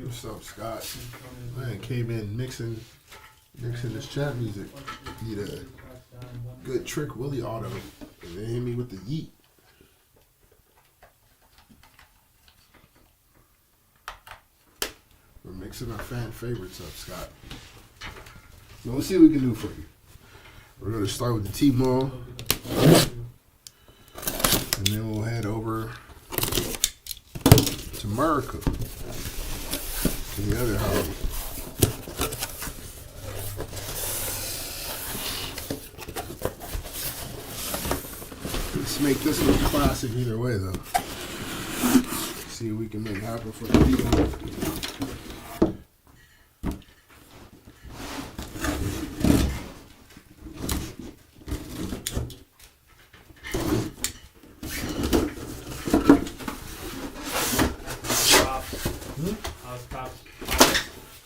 What's up, Scott? Man, came in mixing this chat music. Need a good Trick Willie auto. And they hit me with the yeet. We're mixing our fan favorites up, Scott. So let's see what we can do for you. We're going to start with the Tmall. And then we'll head over to America. To the other hobby. Let's make this one classic either way, though. See what we can make happen for the people.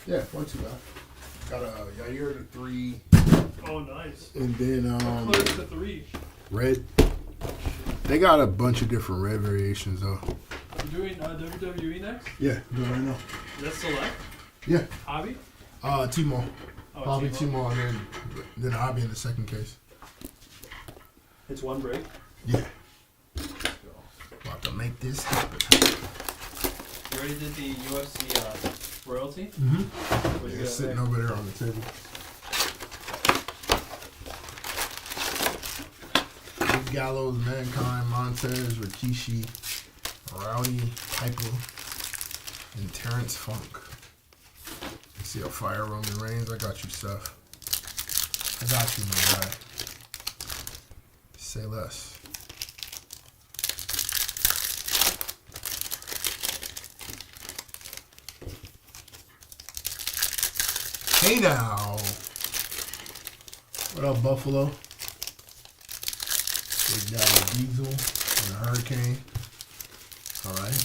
Yeah, one too bad. Got a Yair to 3. Oh, nice. And then Close to 3. red. They got a bunch of different red variations though. You doing WWE next? Yeah, do it right now. That's select. Yeah. Hobby? Tmall. Oh, Hobby Tmall, and then Hobby in the second case. It's one break. Yeah. About to make this happen. You already did the UFC royalty? Mm-hmm. What you Yeah, got sitting there? over there on the table. Big Gallows, Mankind, Montez, Rikishi, Rowdy, Hypo, and Terrence Funk. You see a fire Roman Reigns? I got you, Seth. I got you, my guy. Say less. Hey now. What up, Buffalo? Big Daddy Diesel and a Hurricane. Alright.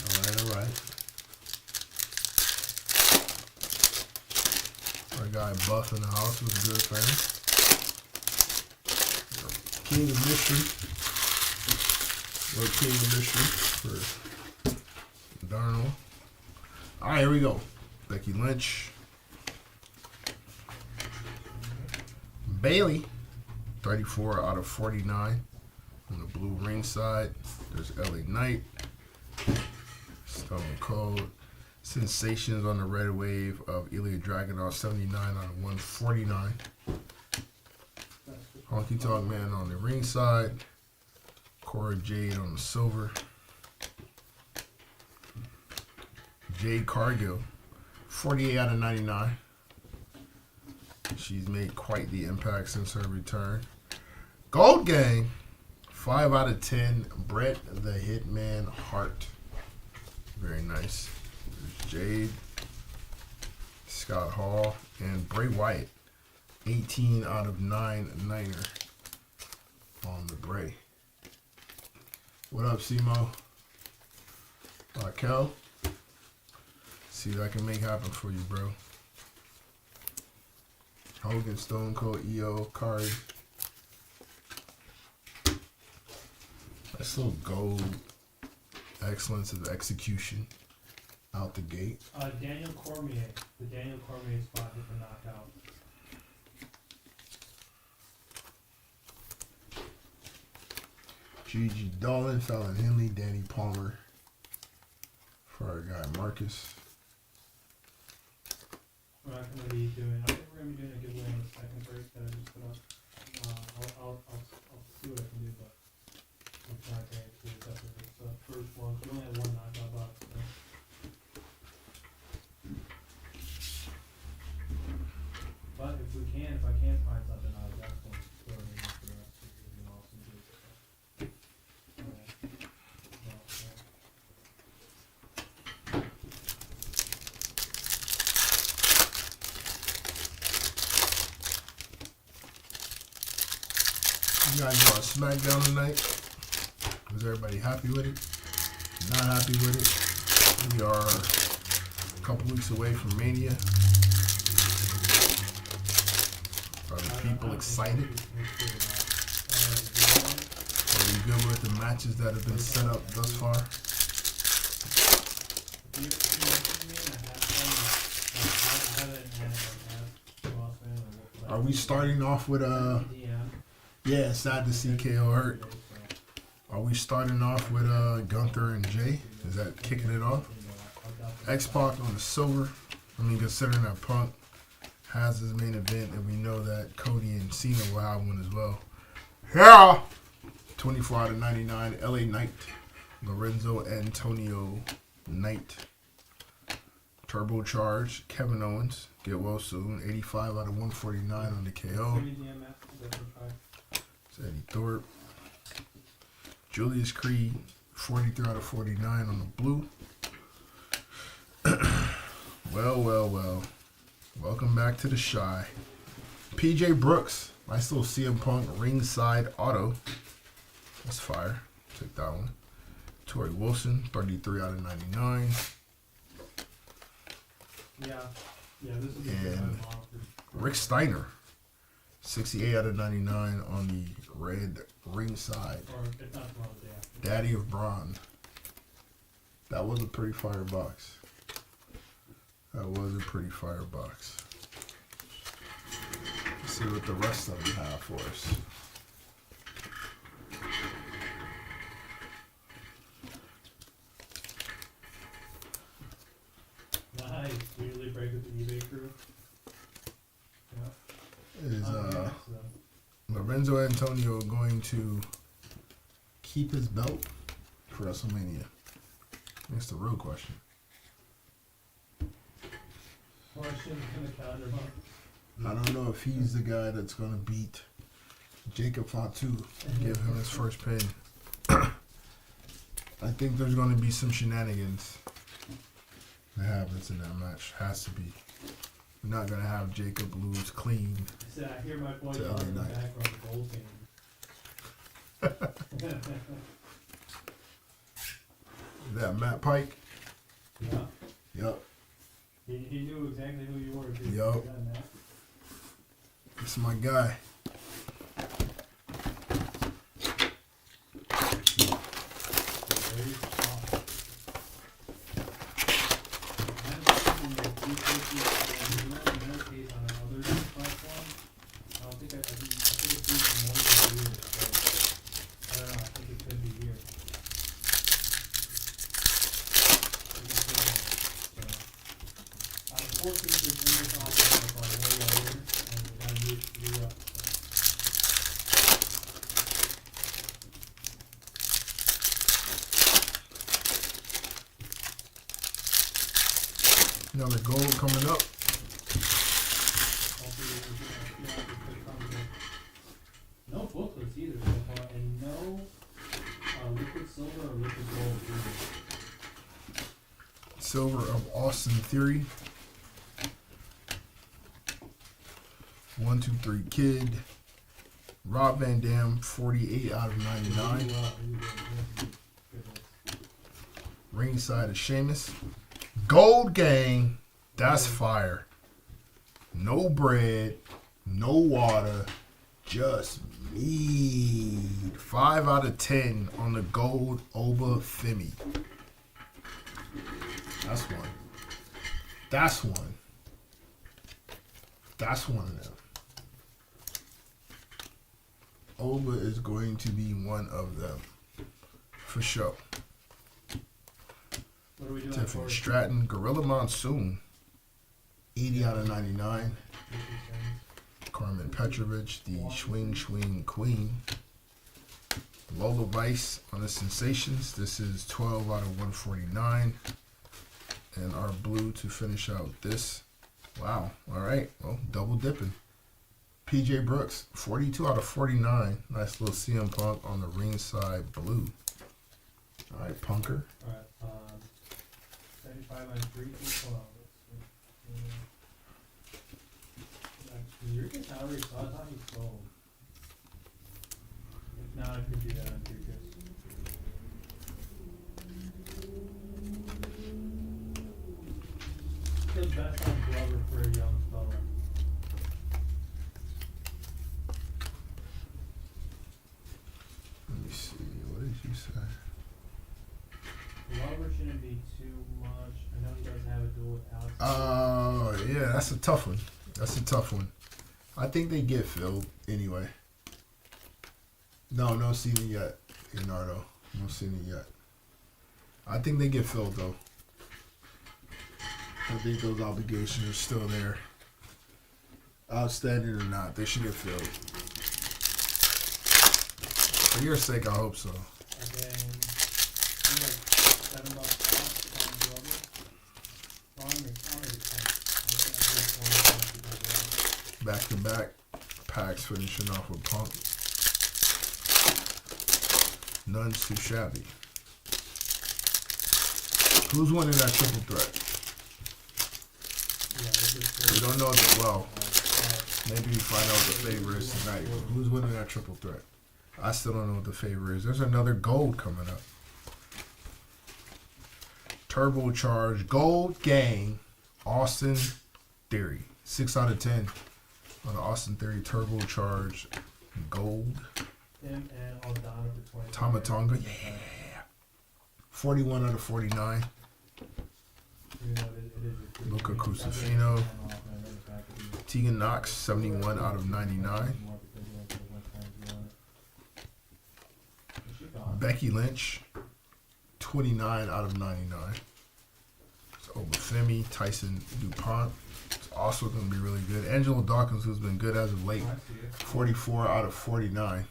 Our guy Buff in the house was a good fan. King of Mystery. Or King of Mystery for Darnold. Alright, here we go. Becky Lynch. Bailey, 34 out of 49 on the blue ring side. There's LA Knight, Stone Cold, Sensations on the red wave of Ilya Dragunov, 79 out of 149. Honky Tonk Man on the ring side, Cora Jade on the silver. Jade Cargill, 48 out of 99. She's made quite the impact since her return. Gold Gang, 5 out of 10. Bret the Hitman Hart. Very nice. There's Jade, Scott Hall, and Bray Wyatt. 18 out of 9 Niner on the Bray. What up, Simo? Kel? See what I can make happen for you, bro. Hogan, Stone Cold, EO, Kari. Nice little gold excellence of execution out the gate. Daniel Cormier. The Daniel Cormier spot hit the knockout. Gigi Dolan, Fallon Henley, Danny Palmer. For our guy Marcus. We're not going to be doing. I think we're going to be doing a giveaway on the second break that I just put up. I'll see what I can do, but I'm not going to do it definitely. It's the first one. We only have one knockout box. So. But if I can find something, I'll definitely throw it in for the rest of you. You know, some good stuff. You guys on SmackDown tonight? Was everybody happy with it? Not happy with it? We are a couple weeks away from Mania. Are the people excited? Are we good with the matches that have been set up thus far? Are we starting off with Yeah, sad to see KO hurt. Are we starting off with Gunther and Jay? Is that kicking it off? X-Pac on the silver. I mean, considering that Punk has his main event, and we know that Cody and Cena will have one as well. Yeah! 24 out of 99, LA Knight. Lorenzo Antonio Knight. Turbocharged, Kevin Owens. Get well soon. 85 out of 149 on the KO. It's Eddie Thorpe. Julius Creed, 43 out of 49 on the blue. Well. Welcome back to the Shy. PJ Brooks. Nice little CM Punk ringside auto. That's fire. Take that one. Torrey Wilson, 33 out of 99. Yeah, this is And Rick Steiner, 68 out of 99 on the red ringside. Or if not tomorrow, the day after. Daddy of Braun. That was a pretty fire box. Let's see what the rest of them have for us. Nice. We usually break with the eBay crew. Yeah. Is Lorenzo Antonio going to keep his belt for WrestleMania? That's the real question. Question in the calendar month. I don't know if he's the guy that's going to beat Jacob Fatu and give him his first pin. I think there's going to be some shenanigans that happens in that match. Has to be. We're not going to have Jacob lose clean. I said, I hear my voice To on LA the Knight. background of the goal team. That Matt Pike. Yeah. Yup. He knew exactly who you were, too. Yup. You got that. This is my guy. Very soft. Another goal coming up. No booklets either so far, and no liquid silver or liquid gold either. Silver of Austin Theory. 1, 2, 3 Kid. Rob Van Dam, 48 out of 99. Ringside of Sheamus. Gold Gang. That's fire. No bread. No water. Just mead. 5 out of 10 on the gold Oba Femi. That's one. That's one. That's one of them. Oba is going to be one of them. For sure. What are we doing Tiffany for Stratton, Gorilla Monsoon, 80 out of 99. Carmen Petrovich, the Swing Queen. Lola Vice on the Sensations. This is 12 out of 149. And our blue to finish out this. Wow. All right. Well, double dipping. PJ Brooks, 42 out of 49. Nice little CM Punk on the ringside blue. All right, Punker. Alright, 75 on 3 people. Your calorie saw I thought he sold. If not, I could do that on 3 The best on Glover for a young fella. Let me see. What did you say? Glover shouldn't be too much. I know he doesn't have a duel with Alex. Oh, yeah. That's a tough one. I think they get filled anyway. No Cena yet, Leonardo. No Cena yet. I think they get filled though. I think those obligations are still there. Outstanding or not, they should get filled. For your sake, I hope so. And then, like $7 off on the other. I'll make it 10. Back to back packs finishing off with Punk. None's too shabby. Who's winning that triple threat? We don't know it well. Maybe we find out what the favor is tonight. Who's winning that triple threat? I still don't know what the favor is. There's another gold coming up. Turbocharged Gold Gang Austin Theory. 6 out of 10 on the Austin Theory Turbocharged Gold. Him and Aldana for 20. Tamatonga. Yeah. 41 out of 49. Luca Crucifino. Tegan Knox, 71 out of 99. Becky Lynch, 29 out of 99. So Obafemi, Tyson DuPont. It's also going to be really good. Angelo Dawkins, who's been good as of late, 44 out of 49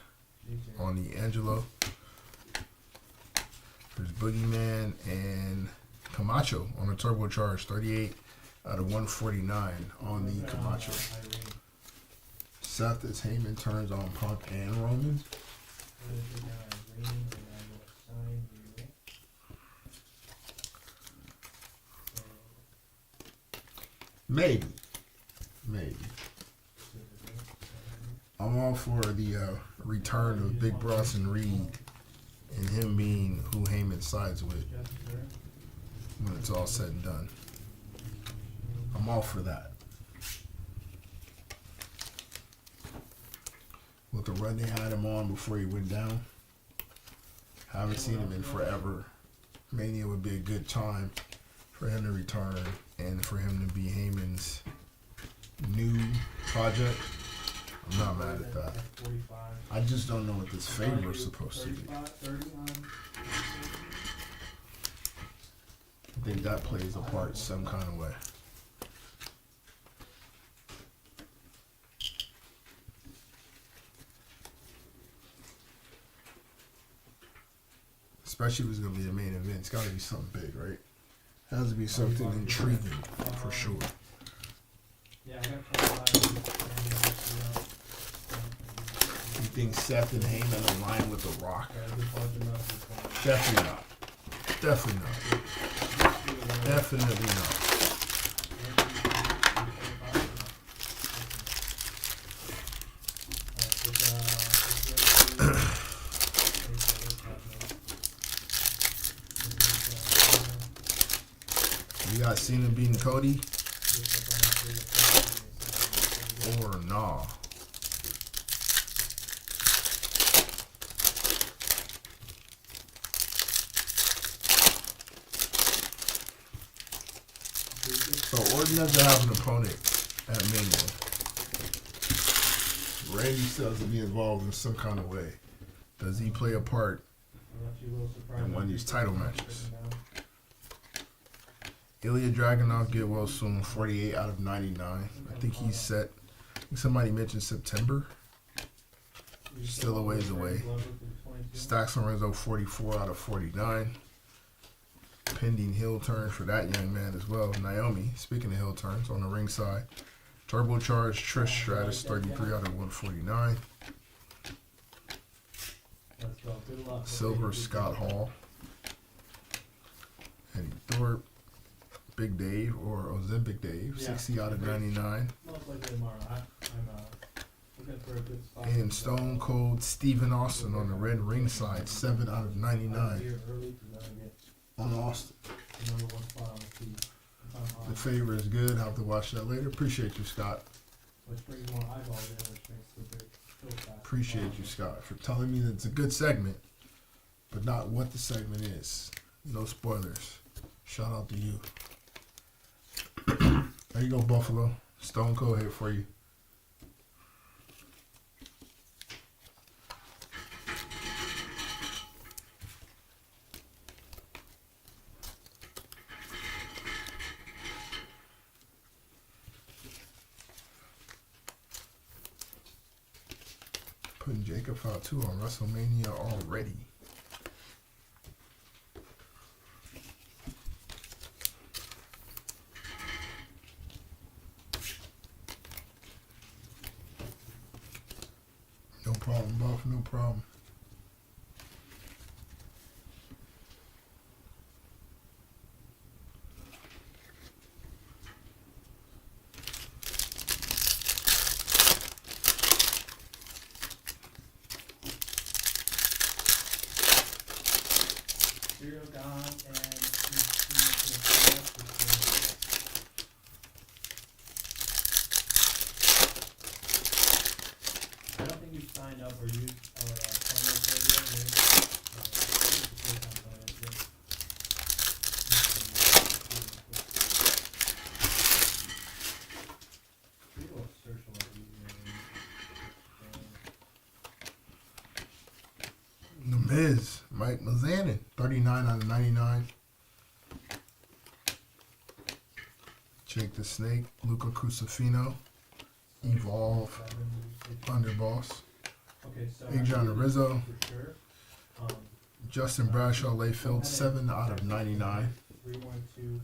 on the Angelo. There's Boogeyman and Camacho on the turbocharge, 38 out of 149 on the Camacho. Seth as Heyman turns on Punk and Roman. Maybe. I'm all for the return of Big Bronson Reed and him being who Heyman sides with when it's all said and done. I'm all for that. With the run they had him on before he went down. Haven't seen him in forever. Mania would be a good time for him to return and for him to be Heyman's new project. I'm not mad at that. I just don't know what this favor is supposed to be. I think that plays a part some kind of way. Especially if it's going to be the main event. It's got to be something big, right? It has to be something intriguing, for sure. Yeah, I got You think Seth and Heyman align with The Rock? Definitely not. Definitely not. Definitely not. You got Cena beating Cody? Or nah? So Orton doesn't have an opponent at Mania. Randy still has to be involved in some kind of way. Does he play a part in one of these title matches? Ilya Dragunov get well soon, 48 out of 99. I think he's set. I think somebody mentioned September. Still a ways away. Stacks Lorenzo, 44 out of 49. Pending heel turn for that young man as well. Naomi, speaking of heel turns, on the ringside. Turbocharged Trish Stratus, 33 out of 149. Silver Scott Hall. Eddie Thorpe. Big Dave or Ozempic Dave, 60 out of 99. And Stone Cold Stephen Austin on the red ringside, 7 out of 99 on Austin. The favor is good. I'll have to watch that later. Appreciate you, Scott. Appreciate you, Scott, for telling me that it's a good segment, but not what the segment is. No spoilers. Shout out to you. There you go, Buffalo. Stone Cold hit for you. Putting Jacob Fatu on Wrestlemania already. No problem, Buff. No problem. Zero gone and I don't think you signed up or used our promo code yet. People search a lot The Miz, Mike Mizanin, 39 out of 99. Jake the Snake, Luca Crucifino, Evolve, Underboss, Okay, so Big John Rizzo, for sure. Justin Bradshaw, Layfield, 7 out of 99. 312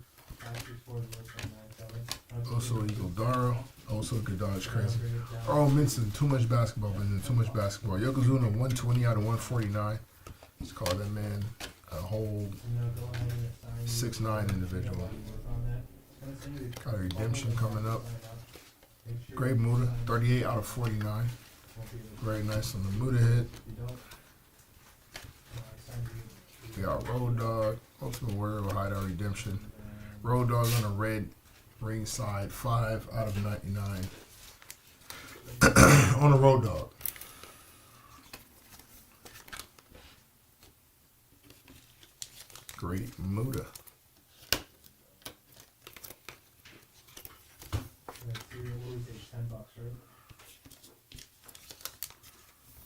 Also Eagle Daro, also Gadage Crazy. Earl Minson, too much basketball, but too much basketball. Yokozuna, 120 out of 149. Let's call that man a whole 6'9" individual. Got a redemption coming up. Great Muda, 38 out of 49. Very nice on the Muda hit. We got Road Dogg, Ultimate Warrior with Hideout Redemption. Road Dogg on a red ringside, 5 out of 99. On a Road Dogg. Great Muda. $10, right?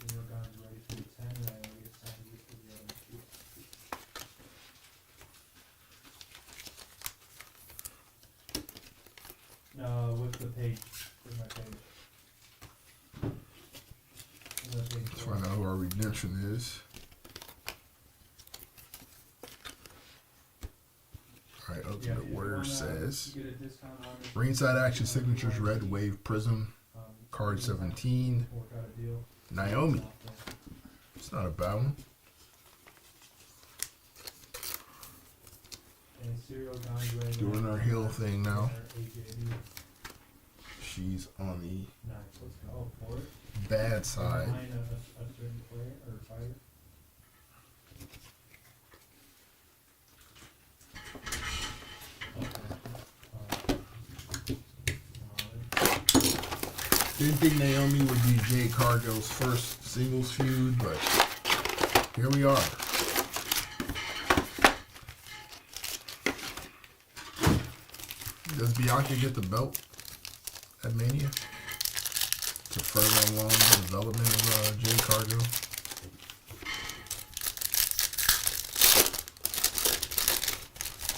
Zero guns ready for the 10, and I only assigned you for the other two. No, what's the page? Where's my page? Let's find out who our redemption is. Alright, Ultimate Warrior says ringside action signatures red wave prism card 17 Naomi. It's not a bad one. Doing our heel thing now. She's on the bad side. Didn't think Naomi would be Jade Cargill's first singles feud, but here we are. Does Bianca get the belt at Mania to further along the development of Jade Cargill?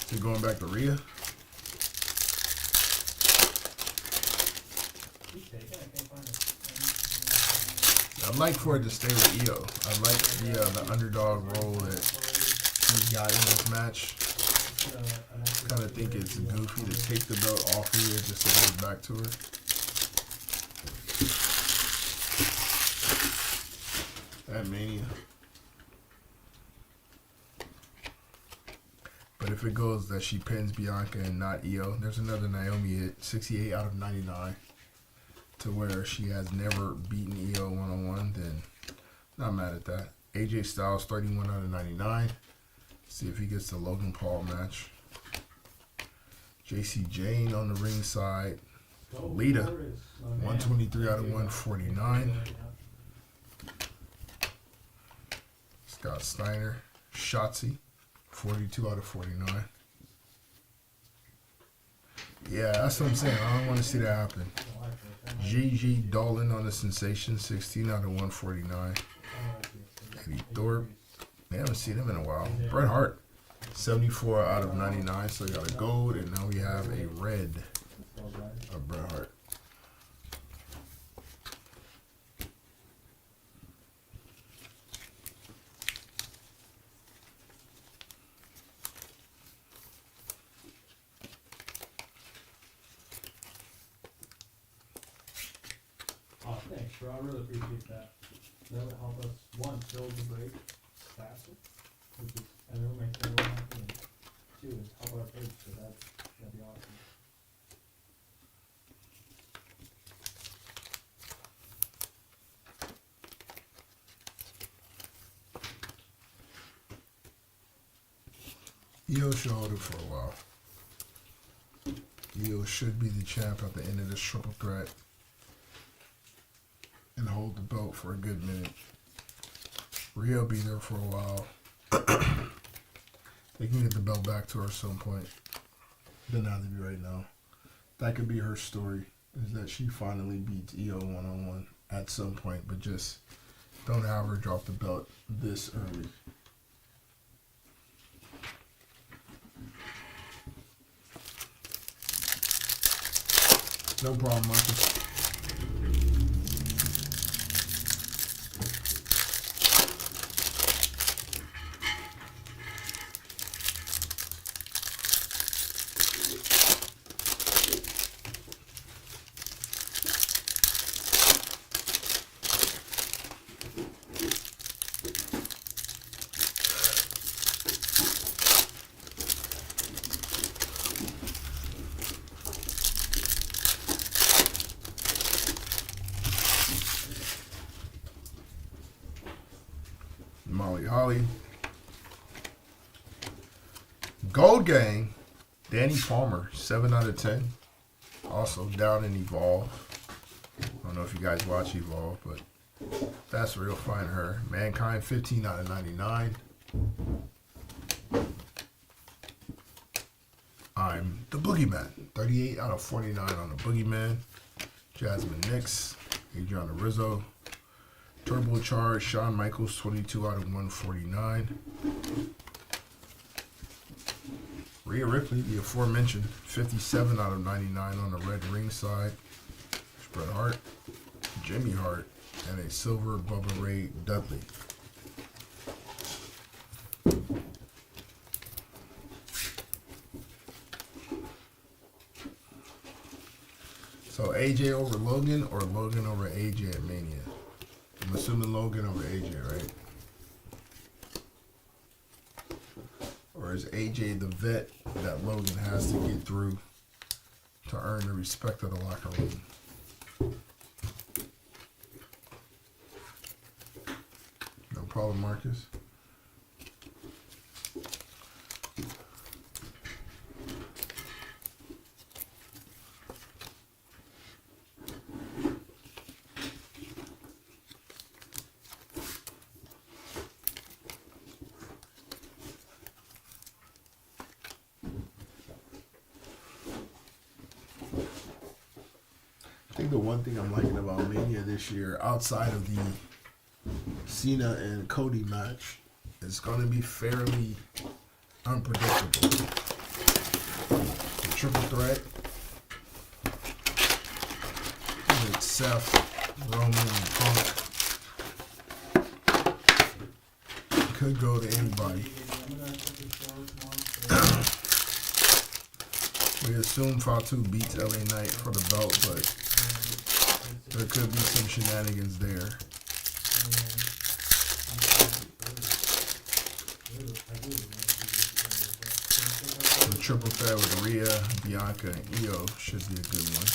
Is it going back to Rhea? I'd like for it to stay with Io. I like the underdog role that she's got in this match. Kind of think it's goofy to take the belt off of here just to give it back to her. At Mania. But if it goes that she pins Bianca and not Io, there's another Naomi hit, 68 out of 99. To where she has never beaten Io one-on-one, then not mad at that. AJ Styles, 31 out of 99. See if he gets the Logan Paul match. JC Jane on the ringside. Lita, 123 out of 149. Scott Steiner. Shotzi, 42 out of 49. Yeah, that's what I'm saying. I don't want to see that happen. Gigi Dolan on the Sensation, 16 out of 149. Eddie Thorpe. We haven't seen him in a while. Bret Hart, 74 out of 99. So we got a gold, and now we have a red of Bret Hart. Oh, thanks, bro. I really appreciate that. That would help us, one, build the break faster, which is, and it'll make everyone happy, and two, is help our page, so that'd be awesome. Io should hold it for a while. Io should be the champ at the end of this triple threat and hold the belt for a good minute. Rio be there for a while. They can get the belt back to her at some point. Doesn't have to be right now. That could be her story, is that she finally beats Io one-on-one at some point, but just don't have her drop the belt this early. No problem, Marcus. Molly Holly. Gold Gang, Danny Palmer, 7 out of 10. Also down in Evolve. I don't know if you guys watch Evolve, but that's real fine her. Mankind, 15 out of 99. I'm the Boogeyman, 38 out of 49 on the Boogeyman. Jasmine Nix, Adriana Rizzo. Turbocharged, Shawn Michaels, 22 out of 149. Rhea Ripley, the aforementioned, 57 out of 99 on the red ring side. Bret Hart, Jimmy Hart, and a silver Bubba Ray Dudley. So AJ over Logan or Logan over AJ at Mania? I'm assuming Logan over AJ, right? Or is AJ the vet that Logan has to get through to earn the respect of the locker room? No problem, Marcus. I think the one thing I'm liking about Mania this year, outside of the Cena and Cody match, is going to be fairly unpredictable. The triple threat, with Seth, Roman, and Punk, could go to anybody. We assume Fatu beats LA Knight for the belt, but there could be some shenanigans there. The triple threat with Rhea, Bianca, and Io should be a good one.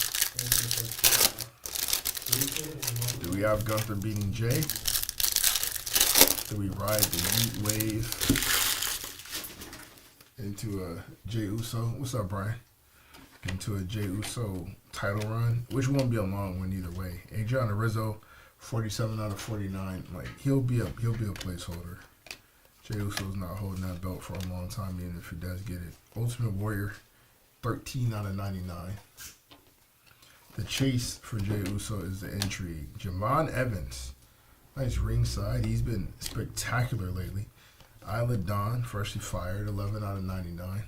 Do we have Gunther beating Jay? Do we ride the Heat wave into a Jey Uso? What's up, Brian? Into a Jey Uso title run, which won't be a long one either way. Adriana Rizzo, 47 out of 49. Like he'll be a placeholder. Jey Uso's not holding that belt for a long time, even if he does get it. Ultimate Warrior, 13 out of 99. The chase for Jey Uso is the intrigue. Javon Evans, nice ringside. He's been spectacular lately. Isla Dawn, freshly fired, 11 out of 99.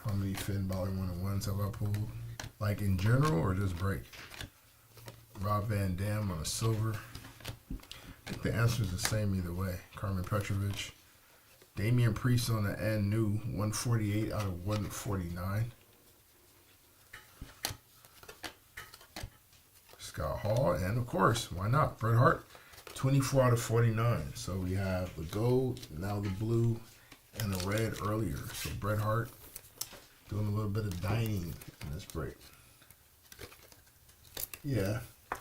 How many Finn Balor 1-on-1s have I pulled? Like in general or just break? Rob Van Dam on a silver. I think the answer is the same either way. Carmen Petrovich. Damian Priest on the end, new 148 out of 149. Scott Hall, and of course, why not? Bret Hart, 24 out of 49. So we have the gold, now the blue, and the red earlier. So Bret Hart doing a little bit of dining in this break. Yeah,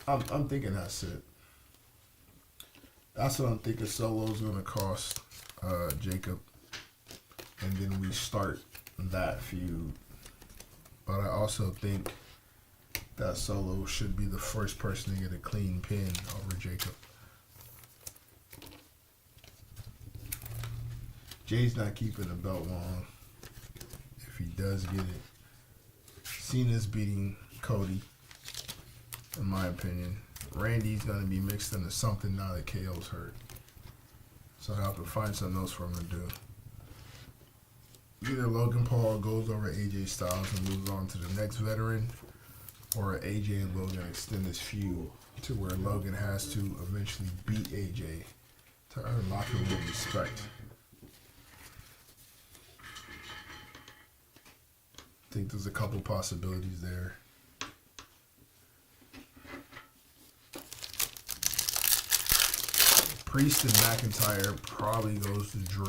I'm thinking that's it. That's what I'm thinking Solo's going to cost Jacob. And then we start that feud. But I also think that Solo should be the first person to get a clean pin over Jacob. Jay's not keeping the belt long. If he does get it. Cena's beating Cody, in my opinion. Randy's going to be mixed into something now that KO's hurt. So I have to find something else for him to do. Either Logan Paul goes over AJ Styles and moves on to the next veteran, or AJ and Logan extend this feud to where Logan has to eventually beat AJ to earn locker room respect. I think there's a couple possibilities there. Priest and McIntyre probably goes to Drew.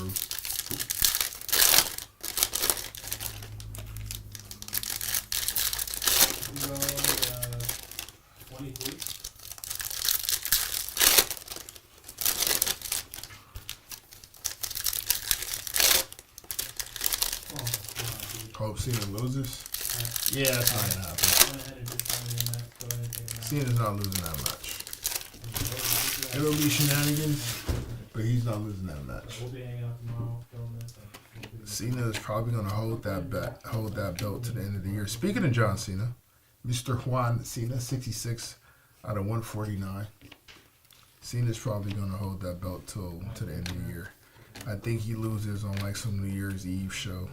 We go 23. Oh, God, Hope Cena loses. Yeah, that's not gonna happen. I went ahead and just found the match, so I didn't take a match. Cena's not losing that match. It'll be shenanigans, but he's not losing that match. We'll be hanging out tomorrow, filming this. Cena is probably going to hold that belt to the end of the year. Speaking of John Cena, Mr. Juan Cena, 66 out of 149. Cena's probably going to hold that belt to the end of the year. I think he loses on like some New Year's Eve show.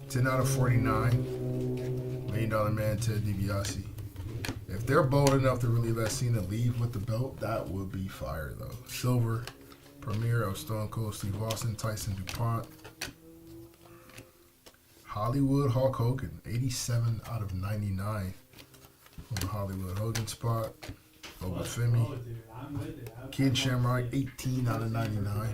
10 out of 49. $1 Million Man Ted DiBiase. If they're bold enough to really let Cena leave with the belt, that would be fire, though. Silver, premiere of Stone Cold Steve Austin, Tyson DuPont. Hollywood Hulk Hogan, 87 out of 99 on the Hollywood Hogan spot. Obafemi. Kid Shamrock, 18 out of 99.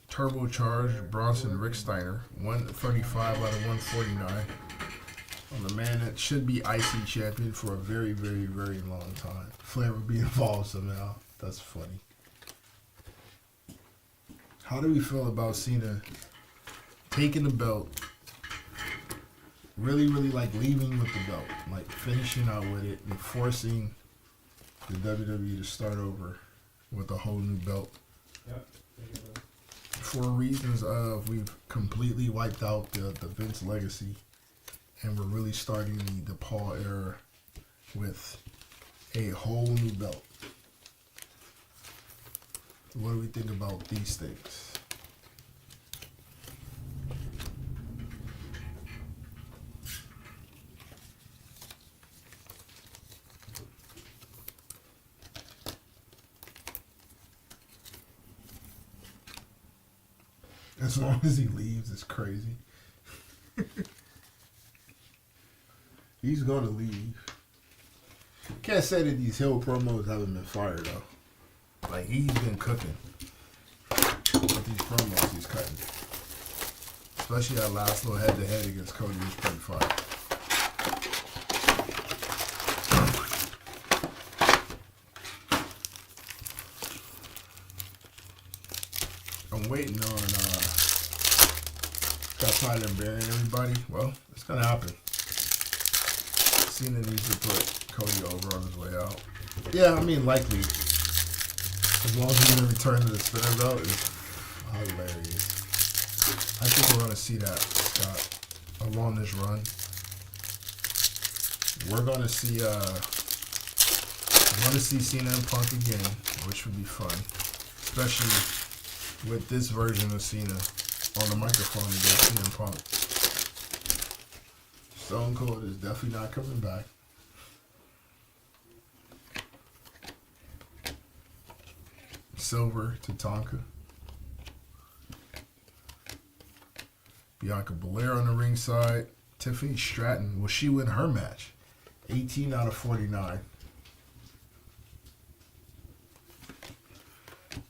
Turbocharged Bronson Rick Steiner, 135 out of 149. On the man that should be IC champion for a very, very, very long time. Flair would be involved somehow. That's funny. How do we feel about Cena taking the belt, really, really like leaving with the belt, like finishing out with it and forcing the WWE to start over with a whole new belt? Yep. For reasons of we've completely wiped out the Vince legacy. And we're really starting the Paul era with a whole new belt. What do we think about these things? As long as he leaves, it's crazy. He's going to leave. Can't say that these Hill promos haven't been fire, though. Like, he's been cooking. With these promos he's cutting. Especially that last little head-to-head against Cody was pretty fire. I'm waiting on Scott Steiner and burying everybody. Well, it's going to happen. Cena needs to put Cody over on his way out. Yeah, I mean, likely. As long as he's going to return to the spinner belt, it's hilarious. I think we're going to see that, Scott, along this run. We're going to see Cena and Punk again, which would be fun. Especially with this version of Cena on the microphone against CM Punk. Stone Cold is definitely not coming back. Silver to Tonka. Bianca Belair on the ringside. Tiffany Stratton, will she win her match? 18 out of 49.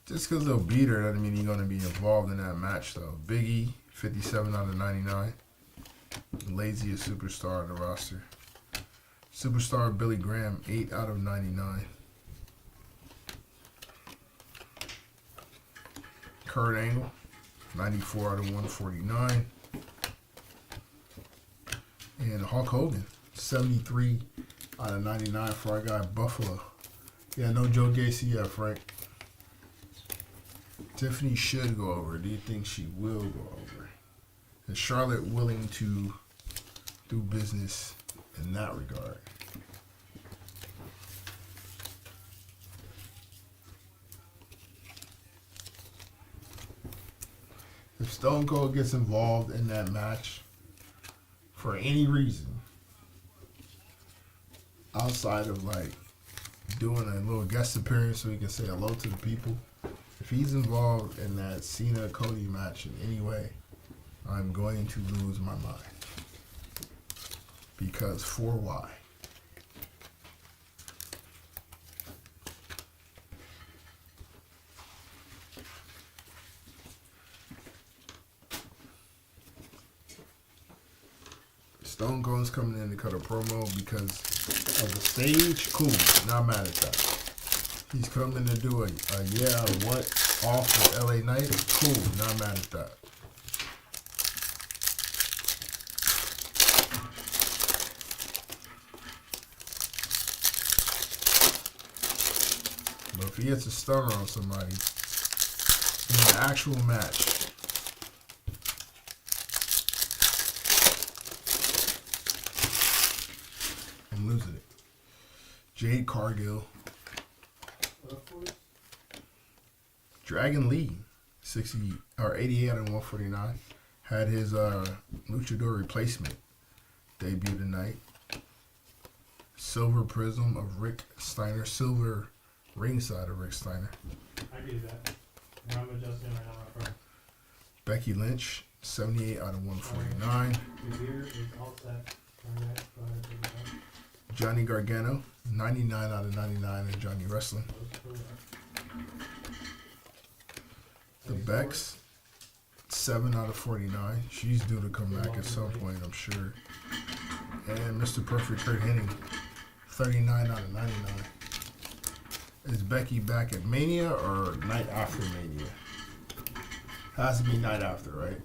Just because they'll beat her doesn't mean you're going to be involved in that match, though. Biggie, 57 out of 99. Laziest superstar on the roster. Superstar Billy Graham, 8 out of 99. Kurt Angle, 94 out of 149. And Hulk Hogan, 73 out of 99 for our guy Buffalo. Yeah, no Joe Gacy yet, Frank. Tiffany should go over. Do you think she will go over? Is Charlotte willing to do business in that regard? If Stone Cold gets involved in that match for any reason, outside of like doing a little guest appearance so he can say hello to the people, if he's involved in that Cena-Cody match in any way, I'm going to lose my mind. Because for why? Stone Cold's coming in to cut a promo because of the stage. Cool, not mad at that. He's coming to do a yeah, what, off of LA Knight. Cool, not mad at that. But if he gets a stunner on somebody in the actual match, I'm losing it. Jade Cargill. Dragon Lee, 88 out of 149, had his luchador replacement debut tonight. Silver Prism of Rick Steiner, silver ringside of Rick Steiner. I agree with that. I'm adjusting right now, my friend. Becky Lynch, 78 out of 149. Your beer is all set. All right, go ahead, take it back. Johnny Gargano, 99 out of 99 in Johnny Wrestling. The Bex, 7 out of 49. She's due to come back at some point, I'm sure. And Mr. Perfect Kurt Hennig, 39 out of 99. Is Becky back at Mania or night after Mania? Has to be night after, right?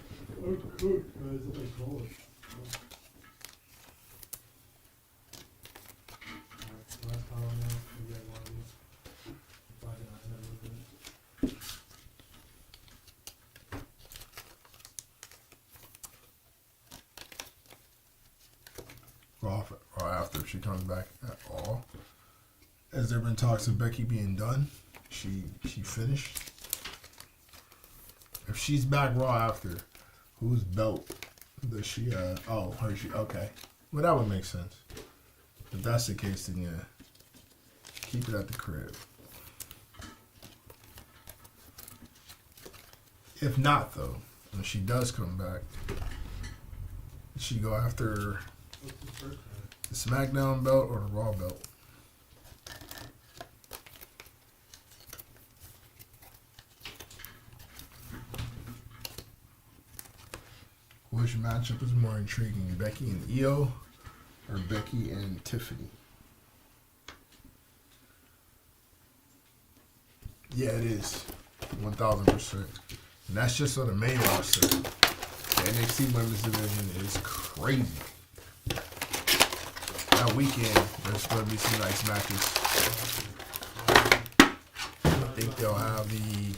Or after she comes back at all. Has there been talks of Becky being done? She finished? If she's back Raw after, whose belt does she her she okay. Well, that would make sense. If that's the case, then yeah. Keep it at the crib. If not though, when she does come back, does she go after the SmackDown belt or the Raw belt? Which matchup is more intriguing, Becky and Io or Becky and Tiffany? Yeah, it is. 1,000%. And that's just on the main roster. The NXT Women's Division is crazy. That weekend, there's going to be some nice matches. I think they'll have the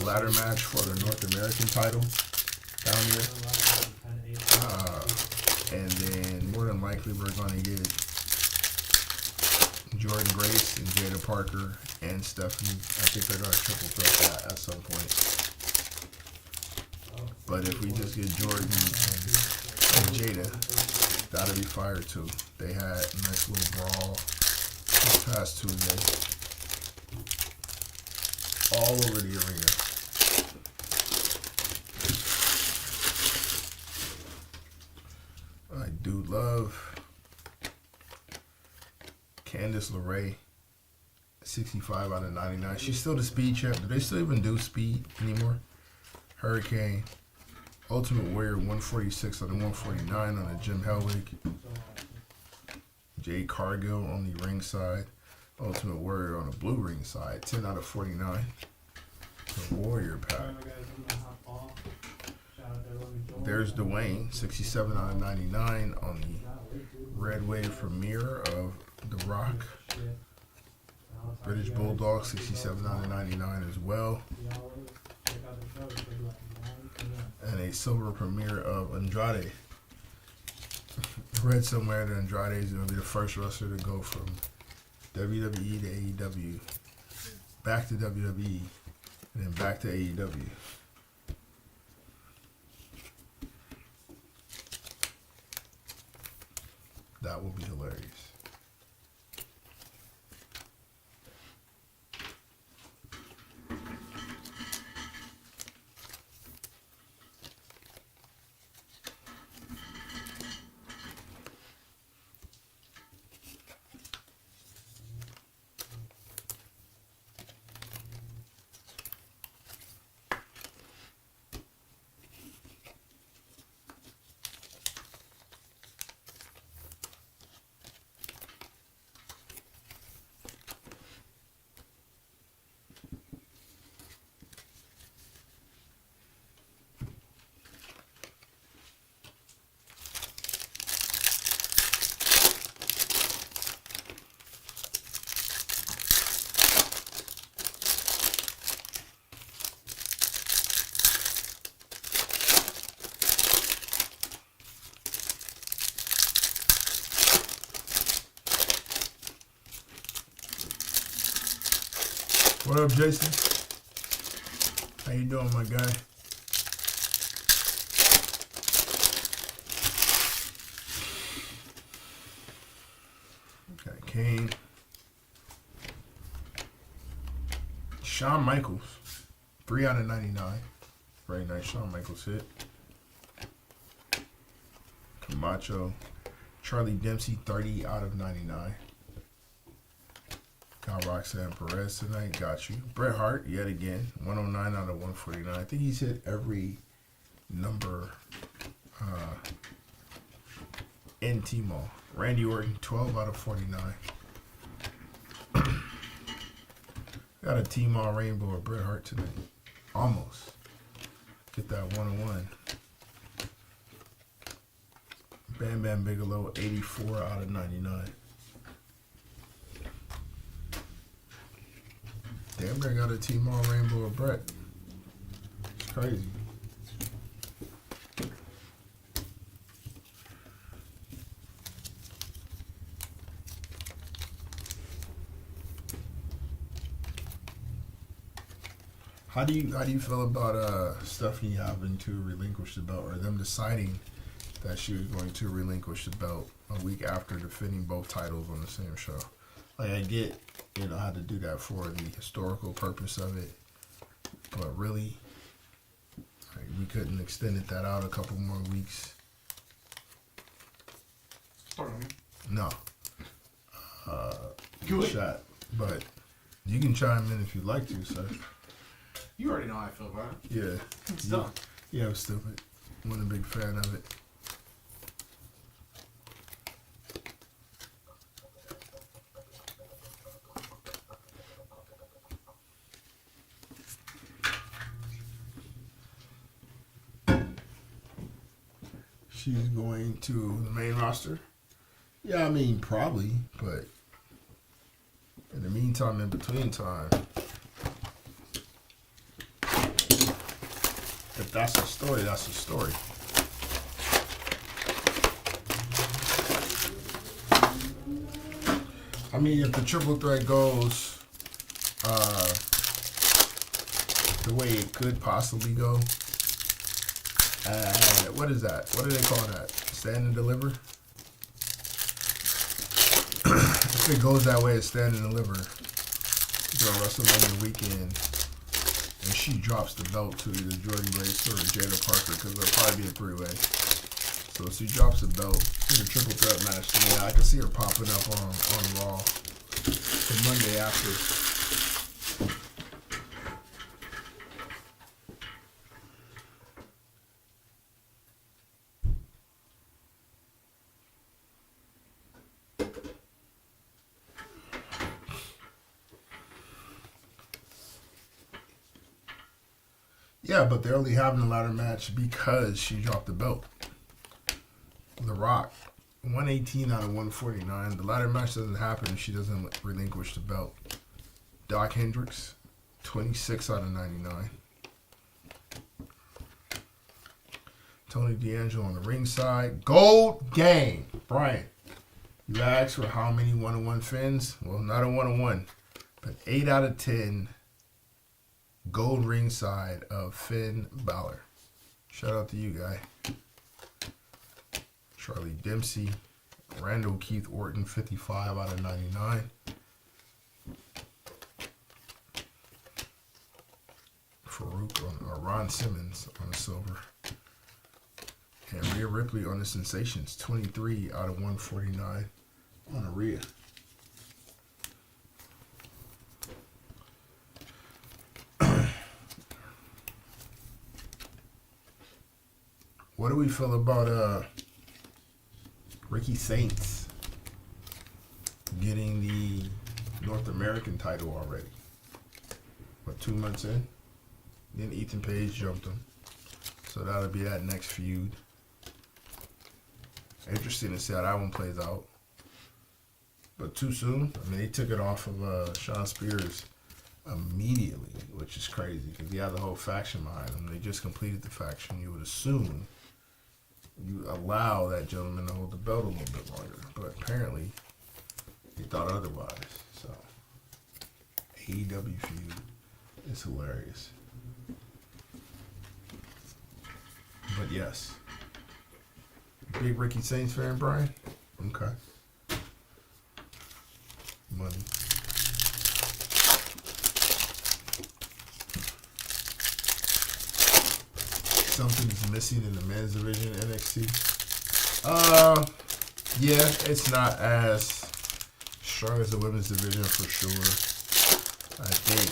ladder match for the North American title down here. And then more than likely we're going to get Jordan Grace and Jada Parker and Stephanie. I think they're going to triple threat that at some point. But if we just get Jordan and Jada, that'll be fire too. They had a nice little brawl this past Tuesday. All over the arena. Dude Love. Candice LeRae. 65 out of 99. She's still the speed champ. Do they still even do speed anymore? Hurricane. Ultimate Warrior 146 out of 149 on the Jim Hellwig. Jade Cargill on the ring side. Ultimate Warrior on the blue ring side. 10 out of 49. The Warrior pack. There's Dwayne. 67 out of 99 on the Red Wave premiere of The Rock. British Bulldog. 67 out of 99 as well. And a silver premiere of Andrade. Read somewhere that Andrade is going to be the first wrestler to go from WWE to AEW, back to WWE, and then back to AEW. That will be hilarious. What up, Jason? How you doing, my guy? Okay, Kane. Shawn Michaels. 3 out of 99. Very nice Shawn Michaels hit. Camacho. Charlie Dempsey, 30 out of 99. Got Roxanne Perez tonight. Got you. Bret Hart, yet again. 109 out of 149. I think he's hit every number in Tmall. Randy Orton, 12 out of 49. Got a Tmall Rainbow of Bret Hart tonight. Almost. Get that 101. Bam Bam Bigelow, 84 out of 99. Damn, they got a Tmall Rainbow of Bret. It's crazy. How do you feel about Stephanie having to relinquish the belt, or them deciding that she was going to relinquish the belt a week after defending both titles on the same show? Like, I get, how to do that for the historical purpose of it, but really, like, we couldn't extend that out a couple more weeks. No. Good shot, but you can chime in if you'd like to, sir. You already know how I feel about it. Yeah. It's done. Yeah, I was stupid. Wasn't a big fan of it. She's going to the main roster? Yeah, I mean, probably, but in the meantime, in between time, if that's a story, that's a story. I mean, if the triple threat goes the way it could possibly go, what is that? What do they call that? Stand and deliver? If it goes that way, it's stand and deliver during WrestleMania weekend, and she drops the belt to either Jordan Grace or Jada Parker, because it'll probably be a three-way. So she drops the belt in a triple threat match. Yeah, I can see her popping up on Raw the Monday after. Yeah, but they're only having a ladder match because she dropped the belt. The Rock, 118 out of 149. The ladder match doesn't happen if she doesn't relinquish the belt. Doc Hendricks, 26 out of 99. Tony D'Angelo on the ringside. Gold Gang. Brian, you asked for how many 1-on-1 fins? Well, not a 1-on-1, but 8 out of 10 gold ringside of Finn Balor. Shout out to you, guy. Charlie Dempsey, Randall Keith Orton, 55 out of 99. Farouk or Ron Simmons on the silver. And Rhea Ripley on the Sensations, 23 out of 149 on a Rhea. What do we feel about Ricky Saints getting the North American title already? What, 2 months in? Then Ethan Page jumped him. So that'll be that next feud. Interesting to see how that one plays out. But too soon? I mean, they took it off of Sean Spears immediately, which is crazy because he had the whole faction behind him. They just completed the faction. You would assume you allow that gentleman to hold the belt a little bit longer. But apparently, he thought otherwise. So, AEW feud is hilarious. But yes. Big Ricky Saints fan, Brian? Okay. Money. Something's missing in the men's division NXT. Yeah, it's not as strong as the women's division for sure. I think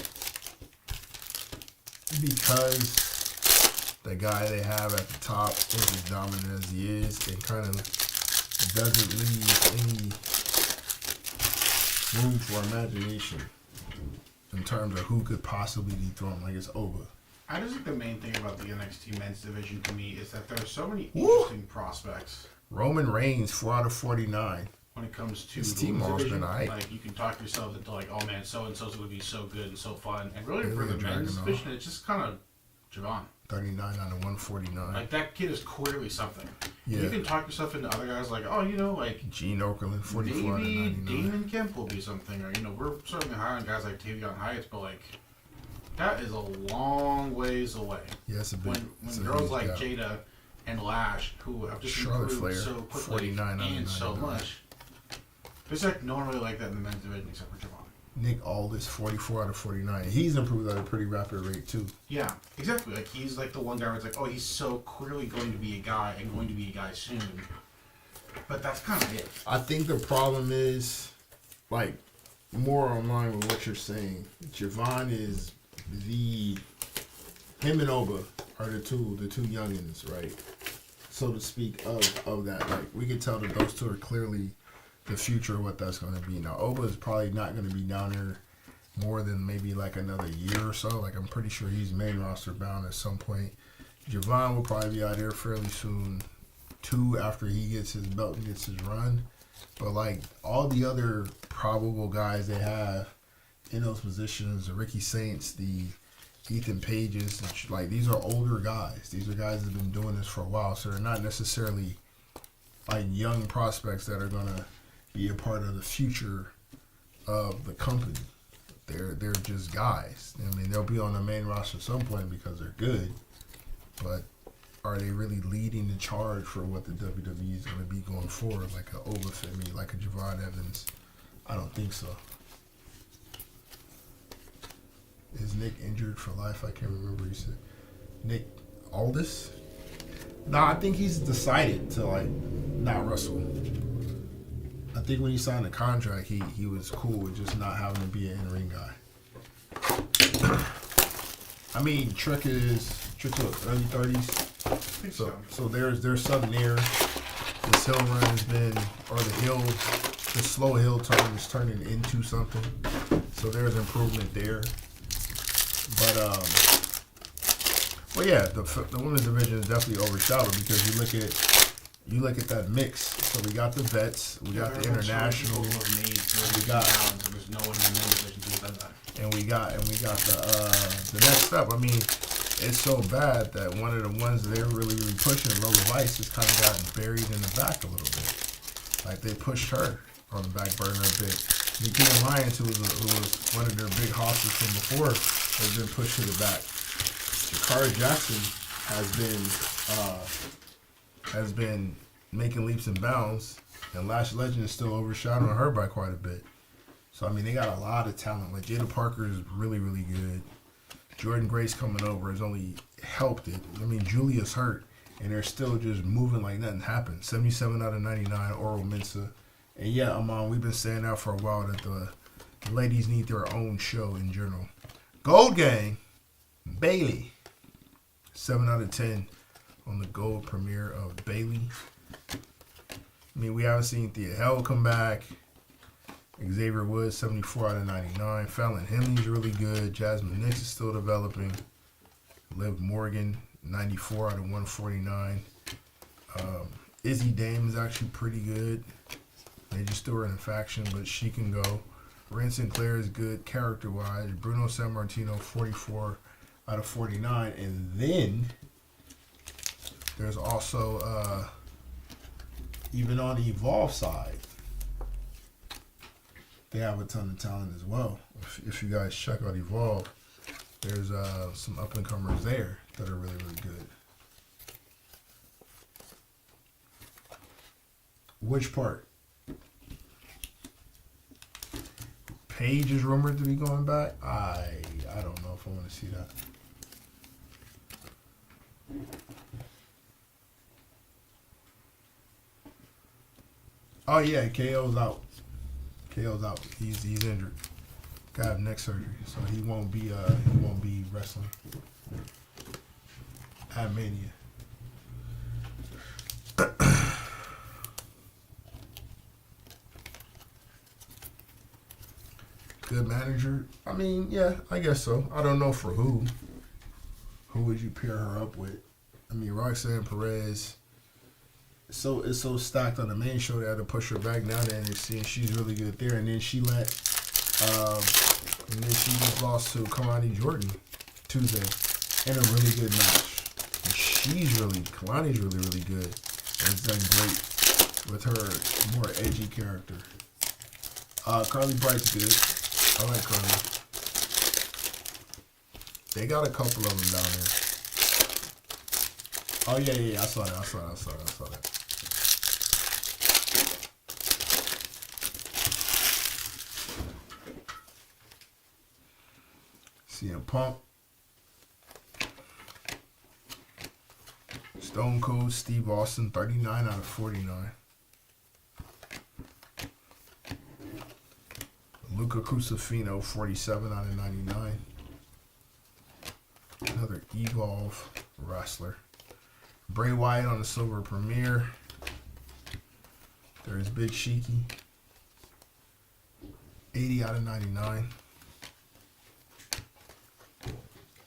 because the guy they have at the top is as dominant as he is, it kind of doesn't leave any room for imagination in terms of who could possibly dethrone. Like, it's over. I just think the main thing about the NXT men's division to me is that there are so many interesting prospects. Roman Reigns, 4 out of 49. When it comes to His the team women's all's division, been aight. like you can talk yourself into like, oh man, so and so's going to be so good and so fun, and really They're for the dragging men's off. division, it's just kind of Javon. 39 out of 149. Like that kid is clearly something. Yeah. You can talk yourself into other guys like, oh, you know, like Gene Okerlund, 44 out of maybe 99. Damon Kemp will be something, or you know, we're certainly high on guys like Tavion Hyatt, but like that is a long ways away. Yeah, it's a big. When girls like Jada and Lash, who have just Charlotte improved Flair, so quickly 49 out of and so 99. much, there's like no one really like that in the men's division except for Javon. Nick Aldis, 44 out of 49. He's improved at a pretty rapid rate, too. Yeah, exactly. Like he's like the one guy where it's like, oh, he's so clearly going to be a guy and going to be a guy soon. But that's kind of it. I think the problem is, like, more online with what you're saying. Javon is him and Oba are the two youngins, right? So to speak, of that. Like, we can tell that those two are clearly the future of what that's going to be. Now, Oba is probably not going to be down there more than maybe like another year or so. Like, I'm pretty sure he's main roster bound at some point. Javon will probably be out here fairly soon, too, after he gets his belt and gets his run. But, like, all the other probable guys they have in those positions, the Ricky Saints, the Ethan Pages, like, these are older guys. These are guys that have been doing this for a while, so they're not necessarily, like, young prospects that are going to be a part of the future of the company. They're just guys. I mean, they'll be on the main roster at some point because they're good, but are they really leading the charge for what the WWE is going to be going forward, like a Obafemi, like a Javon Evans? I don't think so. Is Nick injured for life? I can't remember. He said Nick Aldis. Nah, I think he's decided to like not wrestle. I think when he signed the contract, he was cool with just not having to be an in-ring guy. I mean, Trick is early 30s, so there's something there. This hill run has been, or the slow hill turn is turning into something. So there's improvement there. But well, yeah, the women's division is definitely overshadowed because you look at that mix. So we got the vets, we got the international, we got there's no one in the men's division who's done that. and we got the next step. I mean, it's so bad that one of the ones they're really pushing, Lola Vice, has kind of gotten buried in the back a little bit. Like they pushed her on the back burner a bit. Nikita Lyons, who was one of their big hosses from before, has been pushed to the back. Jakara Jackson has been making leaps and bounds, and Lash Legend is still overshadowing her by quite a bit. So I mean, they got a lot of talent. Like Jada Parker is really good. Jordan Grace coming over has only helped it. I mean, Julia's hurt, and they're still just moving like nothing happened. 77 out of 99, Oral Mensa. And yeah, Amon, we've been saying that for a while that the ladies need their own show in general. Gold Gang, Bailey. 7 out of 10 on the gold premiere of Bailey. I mean, we haven't seen Thea Hell come back. Xavier Woods, 74 out of 99. Fallon Henley's really good. Jasmine Nix is still developing. Liv Morgan, 94 out of 149. Izzy Dame is actually pretty good. They just threw her in a faction, but she can go. Ren Sinclair is good character-wise. Bruno Sammartino, 44 out of 49. And then there's also, even on the Evolve side, they have a ton of talent as well. If you guys check out Evolve, there's some up-and-comers there that are really good. Which part? Paige is rumored to be going back. I don't know if I want to see that. Oh yeah, KO's out. KO's out. He's injured. Got to have neck surgery, so he won't be wrestling at Mania. Good manager. I mean, yeah, I guess so. I don't know for who. Who would you pair her up with? I mean, Roxanne Perez. It's so stacked on the main show they had to push her back now to NXT, and she's really good there. And then she just lost to Kalani Jordan Tuesday in a really good match. And Kalani's really good. And it's done great with her more edgy character. Carly Bright's good. I like Carly. They got a couple of them down there. Oh yeah, I saw that. CM Punk, Stone Cold Steve Austin, 39 out of 49. Luca Crucifino, 47 out of 99. Another Evolve wrestler. Bray Wyatt on the silver premiere. There's Big Sheiky, 80 out of 99.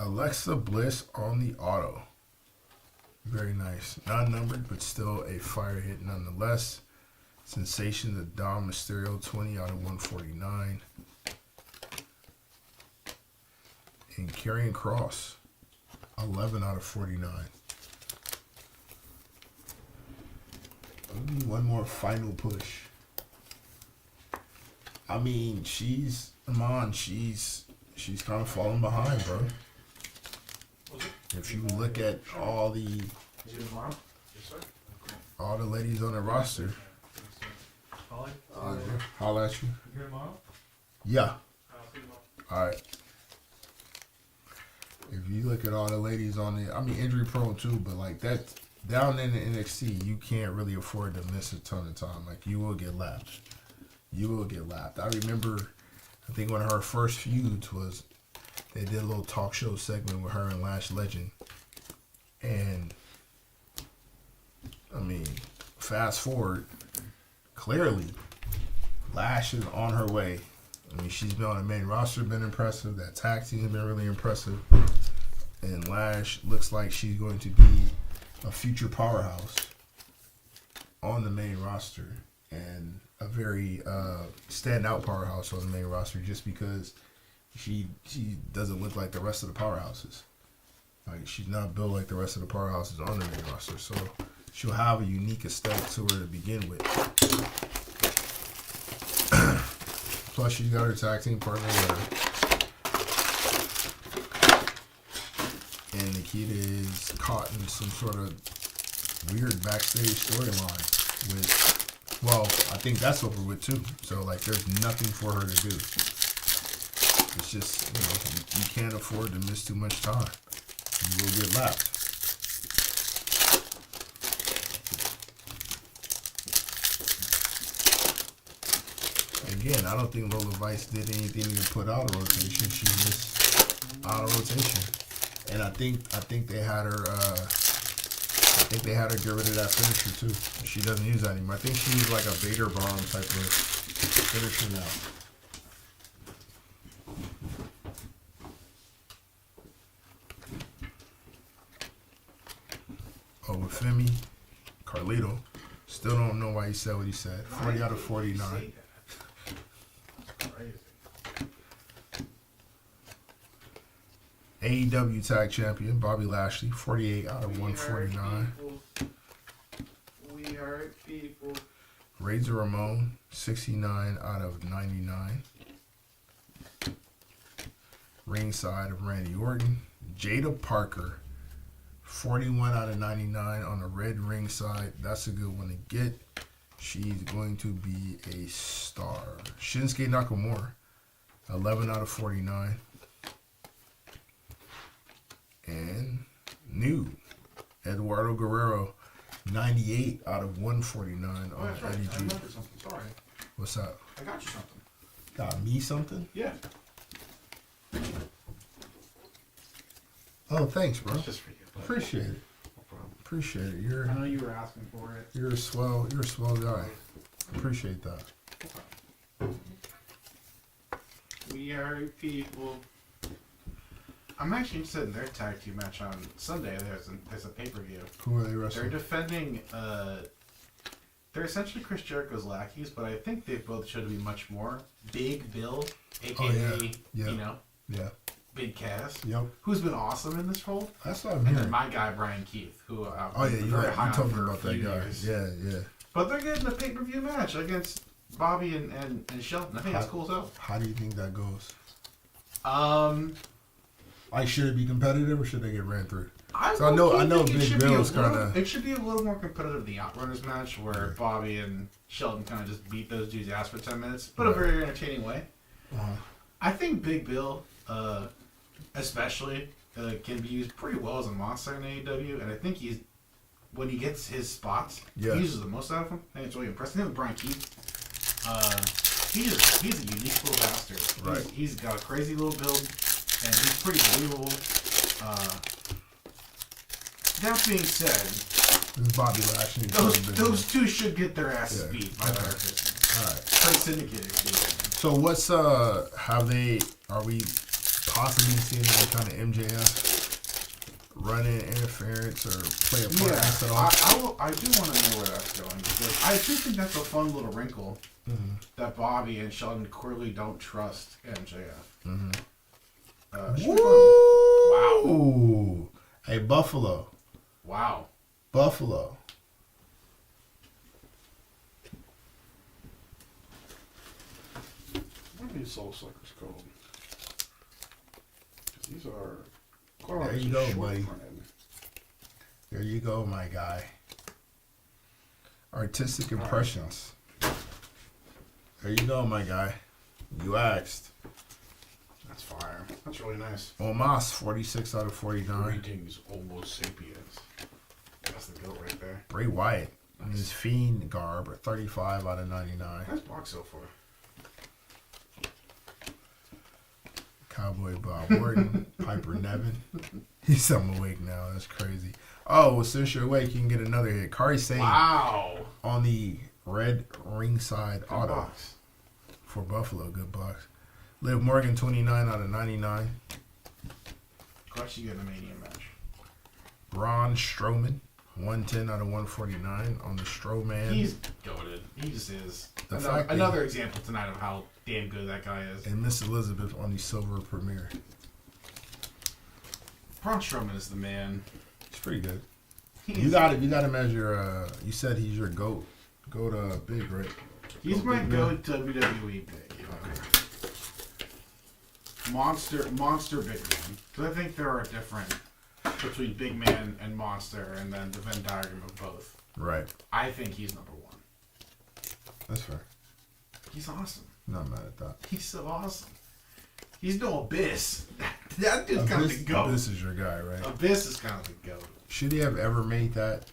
Alexa Bliss on the auto. Very nice. Non-numbered, but still a fire hit nonetheless. Sensation of Dom Mysterio, 20 out of 149. And Karrion Kross, 11 out of 49. Maybe one more final push. I mean, she's kind of falling behind, bro. If you look at all the ladies on the roster, holla at you. You here tomorrow? Yeah. I'll see you tomorrow. All right. If you look at all the ladies on it, I mean, injury prone too, but like down in the NXT, you can't really afford to miss a ton of time. Like, you will get lapped. You will get lapped. I remember, I think one of her first feuds was they did a little talk show segment with her and Lash Legend. And, I mean, fast forward, clearly, Lash is on her way. I mean, she's been on the main roster, been impressive. That tag team has been really impressive. And Lash looks like she's going to be a future powerhouse on the main roster. And a very standout powerhouse on the main roster just because she doesn't look like the rest of the powerhouses. Like, she's not built like the rest of the powerhouses on the main roster. So she'll have a unique aesthetic to her to begin with. Plus, she's got her tag team partner with her. And Nikita is caught in some sort of weird backstage storyline with, well, I think that's over with too. So, like, there's nothing for her to do. It's just, you know, you can't afford to miss too much time. You will get lapped. Again, I don't think Lola Vice did anything to put out of rotation. She just out of rotation. And I think they had her get rid of that finisher too. She doesn't use that anymore. I think she used like a Vader bomb type of finisher now. Oh, with Femi, Carlito, still don't know why he said what he said. 40 out of 49. AEW Tag Champion Bobby Lashley, 48 out of 149. We are people. Razor Ramon, 69 out of 99. Ringside of Randy Orton. Jada Parker, 41 out of 99 on the red ringside. That's a good one to get. She's going to be a star. Shinsuke Nakamura, 11 out of 49. And new Eduardo Guerrero, 98 out of 149 on that's right. Eddie I G. remember something. Sorry. What's that? I got you something. Got me something? Yeah. Oh, thanks, bro. It's just for you. Appreciate it. No problem. Appreciate it. You're I know you were asking for it. you're a swell guy. Appreciate that. We are people. I'm actually interested in their tag team match on Sunday. There's a pay-per-view. Who are they They're wrestling? defending. They're essentially Chris Jericho's lackeys, but I think they both should be much more. Big Bill, aka Yeah. you know, Yeah. Big Cass, Yep. who's been awesome in this role, That's what I'm and then hearing. my guy Brian Keith, who Oh yeah, you told me about that guy. Yeah, yeah. But they're getting a pay-per-view match against Bobby and Shelton. I think that's cool as hell. How do you think that goes? I Should it be competitive or should they get ran through? I know think Big Bill's kind of. It should be a little more competitive than the Outrunners match, where Bobby and Shelton kind of just beat those dudes' ass for 10 minutes, but a very entertaining way. I think Big Bill, especially, can be used pretty well as a monster in AEW, and I think when he gets his spots, he uses the most out of them. I think it's really impressive. Him with Brian Keith, he's a unique little bastard. Right. He's got a crazy little build, and he's pretty believable. That being said, This is Bobby Lashley. those two should get their asses beat by their Alright. Pretty syndicated. So what's are we possibly seeing any kind of MJF run-in interference or play a part in this at all? I do want to know where that's going, because I do think that's a fun little wrinkle that Bobby and Sheldon clearly don't trust MJF. Woo! Hey, Buffalo. Wow. Buffalo. What are these Soul Suckers called? 'Cause these are. There you go, short buddy. printed. There you go, my guy. Artistic impressions. There you go, my guy. You asked. That's fire. That's really nice. Omas, 46 out of 49. Greetings, Homo sapiens. That's That's the goat right there. Bray Wyatt. In his Fiend garb, 35 out of 99. Nice box so far. Cowboy Bob Orton, Piper Nevin. He's something awake now. That's crazy. Oh, well, since you're awake, you can get another hit. Kari Sane on the red ringside Good auto box. for Buffalo. Good box. Liv Morgan, 29 out of 99. Clutch, you get in a Mania match. Braun Strowman, 110 out of 149 on the Strowman. He's goated. He just is. The Another, fact that- another example tonight of how damn good that guy is. And Miss Elizabeth on the silver premiere. Braun Strowman is the man. It's pretty good. He's, You got to measure. You said he's your goat. Goat big, right? He's Goat my big goat WWE big. Monster big man. Because I think there are different between big man and monster, and then the Venn diagram of both. Right. I think he's number one. That's fair. He's awesome. Not mad at that. He's so awesome. He's no Abyss. That dude's kind of the goat. This is your guy, right? Abyss is kind of the goat. Should he have ever made that?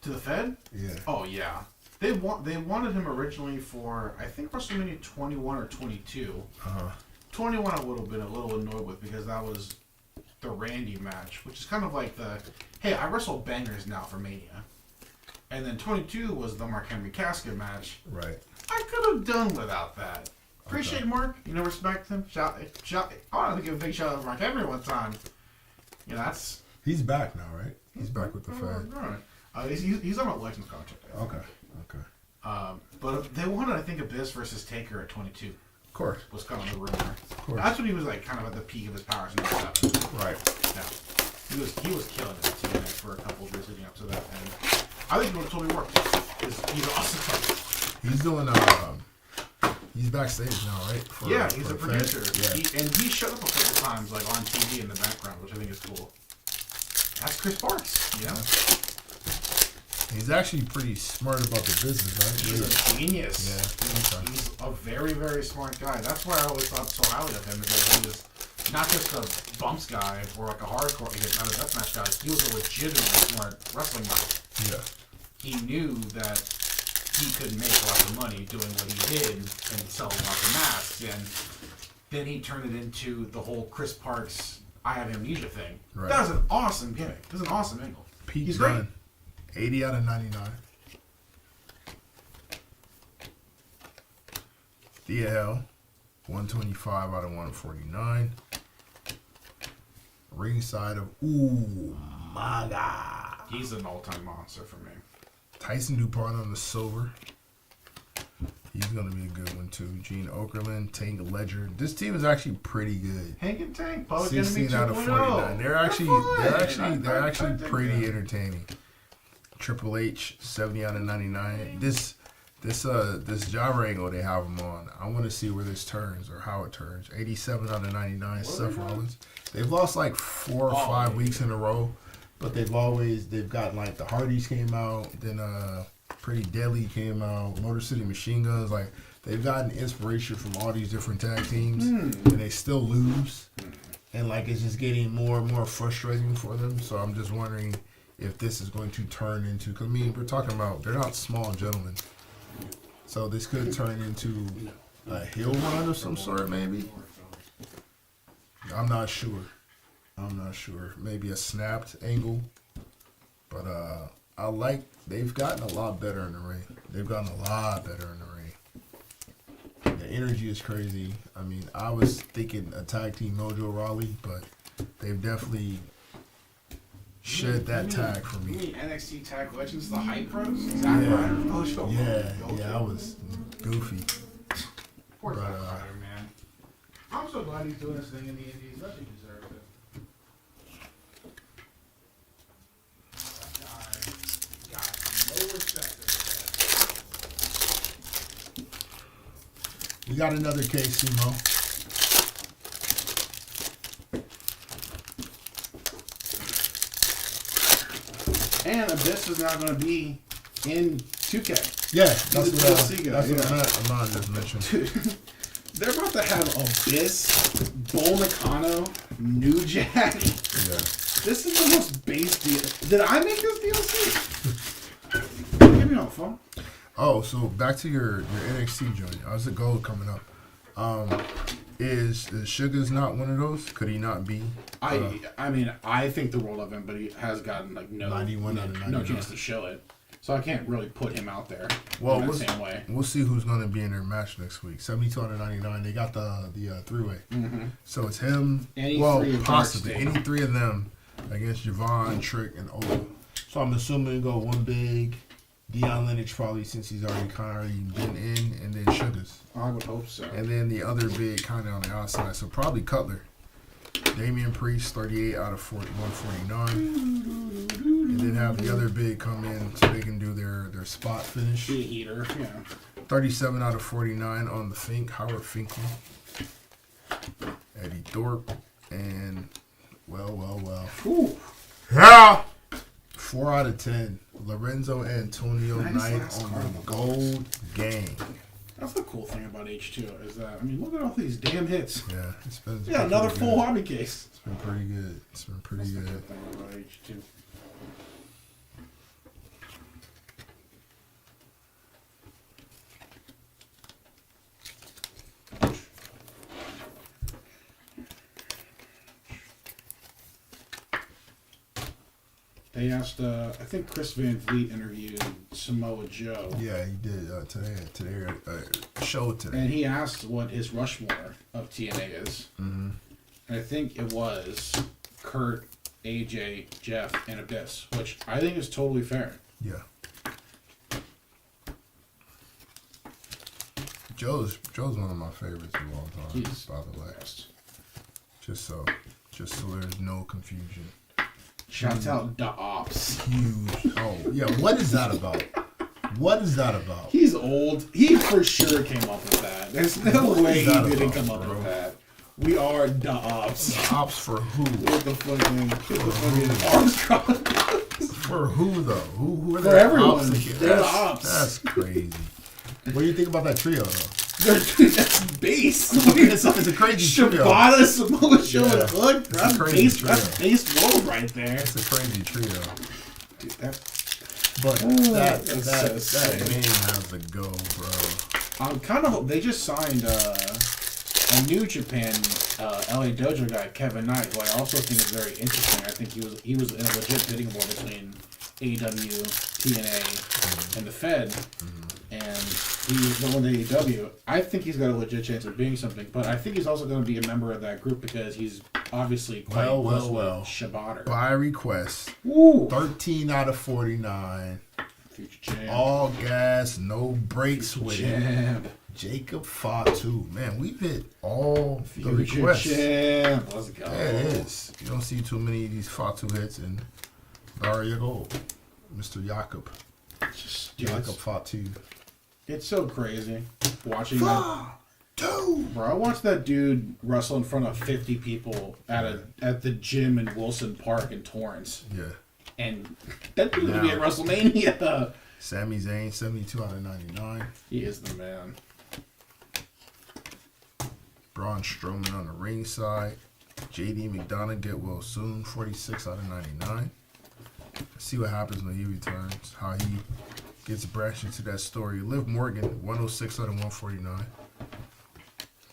To the Fed? Yeah. Oh yeah. They wanted him originally for I think WrestleMania 21 or 22. 21 I would have been a little annoyed with because that was the Randy match, which is kind of like the hey, I wrestle bangers now for Mania. And then 22 was the Mark Henry casket match. Right. I could have done without that. Appreciate Mark. You know, respect him. Shout. I wanted to give a big shout out to Mark Henry one time. You know, that's. He's back now, right? He's back with the Fed. Right. He's on a license contract. I think. Okay. But they wanted, I think, Abyss versus Taker at 22. Of course. Was kind of the rumor. Of course. That's when he was like kind of at the peak of his powers in 07. Right. Yeah. He was killing it at TNA for a couple of years leading up to that, and I think it would have totally worked. He's awesome. He's doing he's backstage now, right? Yeah, he's a producer. Yeah. He showed up a couple times like on TV in the background, which I think is cool. That's Chris Parks, you know? He's actually pretty smart about the business, right? He's a genius. Yeah. He's a very, very smart guy. That's why I always thought so highly of him, because he was not just a bumps guy or like a hardcore, not a deathmatch guy. He was a legitimately smart wrestling guy. Yeah. He knew that he could make a lot of money doing what he did and sell a lot of masks, and then he turned it into the whole Chris Parks I have amnesia thing. Right. That was an awesome gimmick. It was an awesome angle. Pete He's Dunne, 80 out of 99. Thea Hell, 125 out of 149. Ringside of my God. He's an all-time monster for me. Tyson DuPont on the silver. He's going to be a good one, too. Gene Okerlund, Tank Ledger. This team is actually pretty good. Hank and Tank, Public Enemy 16 out of 49. They're actually pretty entertaining. Triple H, 70 out of 99. This Java angle they have him on, I want to see where this turns or how it turns. 87 out of 99. Seth Rollins. They've lost like 4 or 5 weeks in a row, but they've gotten like the Hardys came out, then Pretty Deadly came out, Motor City Machine Guns. Like they've gotten inspiration from all these different tag teams, and they still lose, and like it's just getting more and more frustrating for them. So I'm just wondering if this is going to turn into. Cause I mean, we're talking about they're not small gentlemen, so this could turn into a heel run of some sort, maybe. I'm not sure. Maybe a snapped angle, but they've gotten a lot better in the ring. The energy is crazy. I mean, I was thinking a tag team Mojo Rawley, but they've definitely shed that tag for You me. mean NXT Tag Legends, the Hype Bros? Zack Ryder, Post Yeah, I was goofy. Poor But, Zack Ryder, man. I'm so glad he's doing this thing in the Indies. That he deserves it. That guy got no respect. We got another case, Simo. And Abyss is now going to be in 2K. Yeah, that's what yeah. I meant. I'm not just mentioning. Dude, they're about to have Abyss, Bull Nakano, New Jack, Yeah. This is the most base deal. Did I make this DLC? Give me on the phone. Oh, so back to your NXT joint. How's the gold coming up? Is Sugar's not one of those? Could he not be? I mean, I think the world of him, but he has gotten like no 91 out of 99. no chance to show it. So I can't really put him out there Well, in the same way. we'll see who's going to be in their match next week. 72 out of 99. They got the three-way. Mm-hmm. So it's him. Any well, three of possibly Dark State. any three of them against Javon, Trick, and Ola. So I'm assuming go one big. Deion Lennox probably, since he's already been in, and then Sugars. I would hope so. And then the other big kind of on the outside. So probably Cutler. Damian Priest, 38 out of 149. And then have the other big come in so they can do their spot finish. Be a heater, yeah. 37 out of 49 on the Fink. Howard Finkel. Eddie Thorpe. And, well. Ooh. Yeah! 4 out of 10. Lorenzo Antonio Nice Knight last on card. the Gold Gang. That's the cool thing about H2 is that, I mean, look at all these damn hits. Yeah, it's been Yeah, another pretty full good. hobby case. It's been pretty good. It's been pretty That's the good. good thing about H2. They asked, I think Chris Van Vliet interviewed Samoa Joe. Yeah, he did today, show today. And he asked what his Rushmore of TNA is. Mm-hmm. And I think it was Kurt, AJ, Jeff, and Abyss, which I think is totally fair. Yeah. Joe's one of my favorites of all time. He's by the way, best. just so there's no confusion. Shouts out Da Ops. Huge. Oh yeah, what is that about? What is that about? He's old. He for sure came up with that. There's no What way is he that didn't about, come up bro? with that. We are Da Ops. Ops for who? With the fucking arms crossed. For who though? Who are For the everyone. Ops again? They're the That's- Ops. That's crazy. What do you think about that trio though? That's base. It's a crazy trio. Shibata, Samoa Joe, Yeah. and Hood. It's a That's crazy base. trio. That's base world right there. It's a crazy trio. Dude, that, But that's so that sick. name has to go, bro. I'm kind of. They just signed a New Japan LA Dojo guy, Kevin Knight, who I also think is very interesting. I think he was in a legit bidding war between AEW, TNA, and the Fed, and he's going to AEW. I think he's got a legit chance of being something, but I think he's also going to be a member of that group because he's obviously quite close with Shibata. By request, Woo! 13 out of 49. Future champ. All gas, no brakes with it. Champ. Jacob Fatu. Man, we've hit all the Future requests. champ. Let's go. Yeah, it is. You don't see too many of these Fatu hits in Daria Gold. Mr. Jakob. Just, dude, Jakob Fatu. it's so crazy watching that. Dude. Bro, I watched that dude wrestle in front of 50 people at the gym in Wilson Park in Torrance. Yeah. And that dude would be at WrestleMania. Sami Zayn, 72 out of 99. He is the man. Braun Strowman on the ringside. JD McDonough, get well soon, 46 out of 99. Let's see what happens when he returns, how he gets branched into that story. Liv Morgan, 106 out of 149.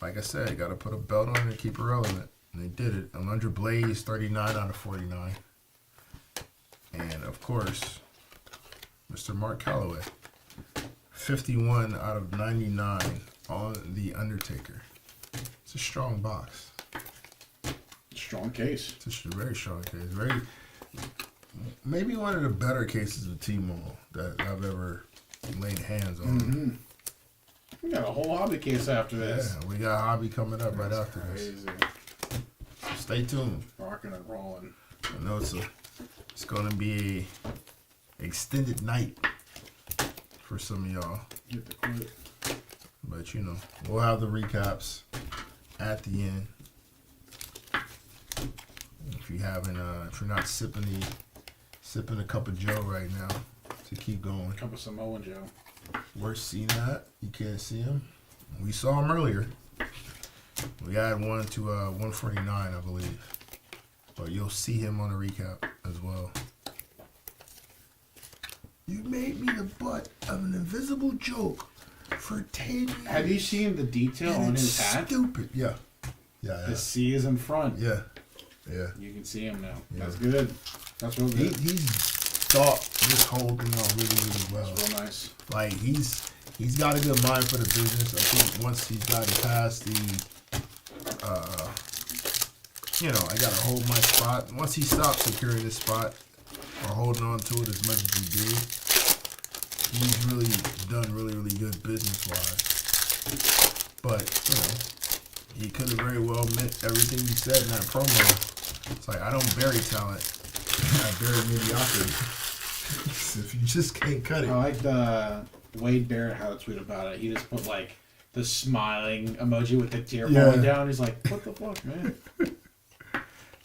Like I said, got to put a belt on her and keep her relevant. And they did it. Alundra Blaze, 39 out of 49. And, of course, Mr. Mark Calloway, 51 out of 99 on The Undertaker. It's a strong box. Strong case. It's a very strong case. Maybe one of the better cases of Tmall that I've ever laid hands on. Mm-hmm. We got a whole hobby case after this. Yeah, we got a hobby coming up right after Crazy. this. So stay tuned. Rocking and rolling. I know it's going to be a extended night for some of y'all. Get the quit. But, you know, we'll have the recaps at the end. If you're not sipping a cup of Joe right now to keep going. Cup of Samoa Joe. We're seeing that. You can't see him. We saw him earlier. We had one to 149, I believe. But you'll see him on the recap as well. You made me the butt of an invisible joke for 10 years. Have you seen the detail and on it's his hat? stupid. Yeah. The C is in front. Yeah. Yeah. You can see him now. Yeah. That's good. That's real good. He's thought this whole thing out really, really well. That's real nice. Like he's got a good mind for the business. I think once he's gotten past the I gotta hold my spot. Once he stopped securing this spot or holding on to it as much as he did, he's really done really, really good business wise. But, he could have very well meant everything he said in that promo. It's like, I don't bury talent. I bury mediocrity. If you just can't cut it. I like the Wade Barrett had a tweet about it. He just put like the smiling emoji with the tear falling down. He's like, what the fuck, man?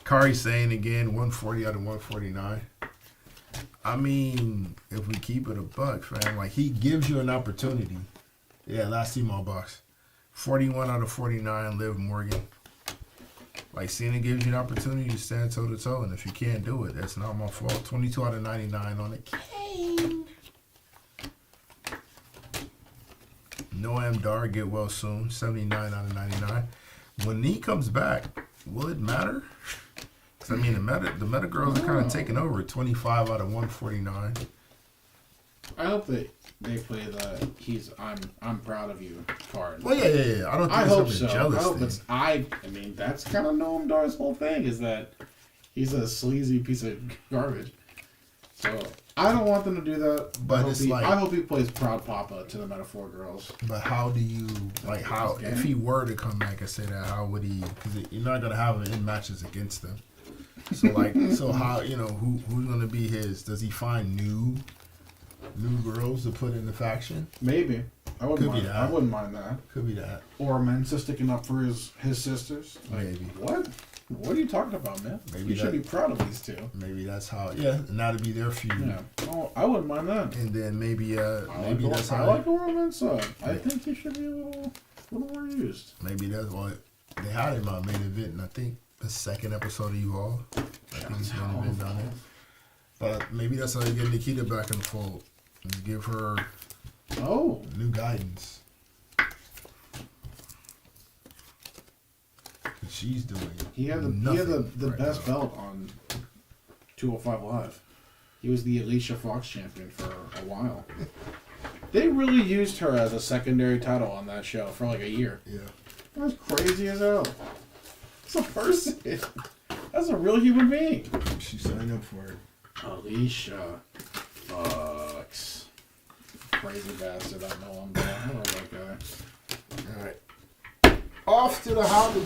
Kari saying again, 140 out of 149. I mean, if we keep it a buck, fam, like he gives you an opportunity. Yeah, last Tmall box. 41 out of 49, Liv Morgan. Like Cena gives you an opportunity to stand toe to toe, and if you can't do it, that's not my fault. 22 out of 99 on the Kane. Noam Dar, get well soon. 79 out of 99. When he comes back, will it matter? Because I mean, the meta girls are kind of taking over. 25 out of 149. I hope that they play the I'm proud of you card. Well, yeah. I don't think it's hope a so. jealous I hope thing. I mean, that's kind of Noam Dar's whole thing is that he's a sleazy piece of garbage. So I don't want them to do that. But I hope he plays Proud Papa to the Metaphor girls. But how do you if he were to come back and say that, how would he? Because you're not gonna have him in matches against them. So so how who's gonna be his? Does he find new girls to put in the faction? Maybe. I wouldn't mind. That. I wouldn't mind that. Could be that. Or Mensa sticking up for his sisters. Maybe. What? What are you talking about, man? Maybe you should be proud of these two. Maybe that's how. Yeah, and that'd be their feud. Yeah. Oh, I wouldn't mind that. And then maybe that's how. I like Oral Mensa. I think he should be a little more used. Maybe that's what they had him on main event, and I think the second episode of You All. I think he's main event down there. But maybe that's how you get Nikita back in the fold. And give her new guidance. She's doing it. He had the best belt on 205 Live. He was the Alicia Fox champion for a while. They really used her as a secondary title on that show for like a year. Yeah. That was crazy as hell. That's a person. That's a real human being. She signed up for it. Alicia Fox. Crazy bastard. I know him. I love that guy. All right. Off to the hobby.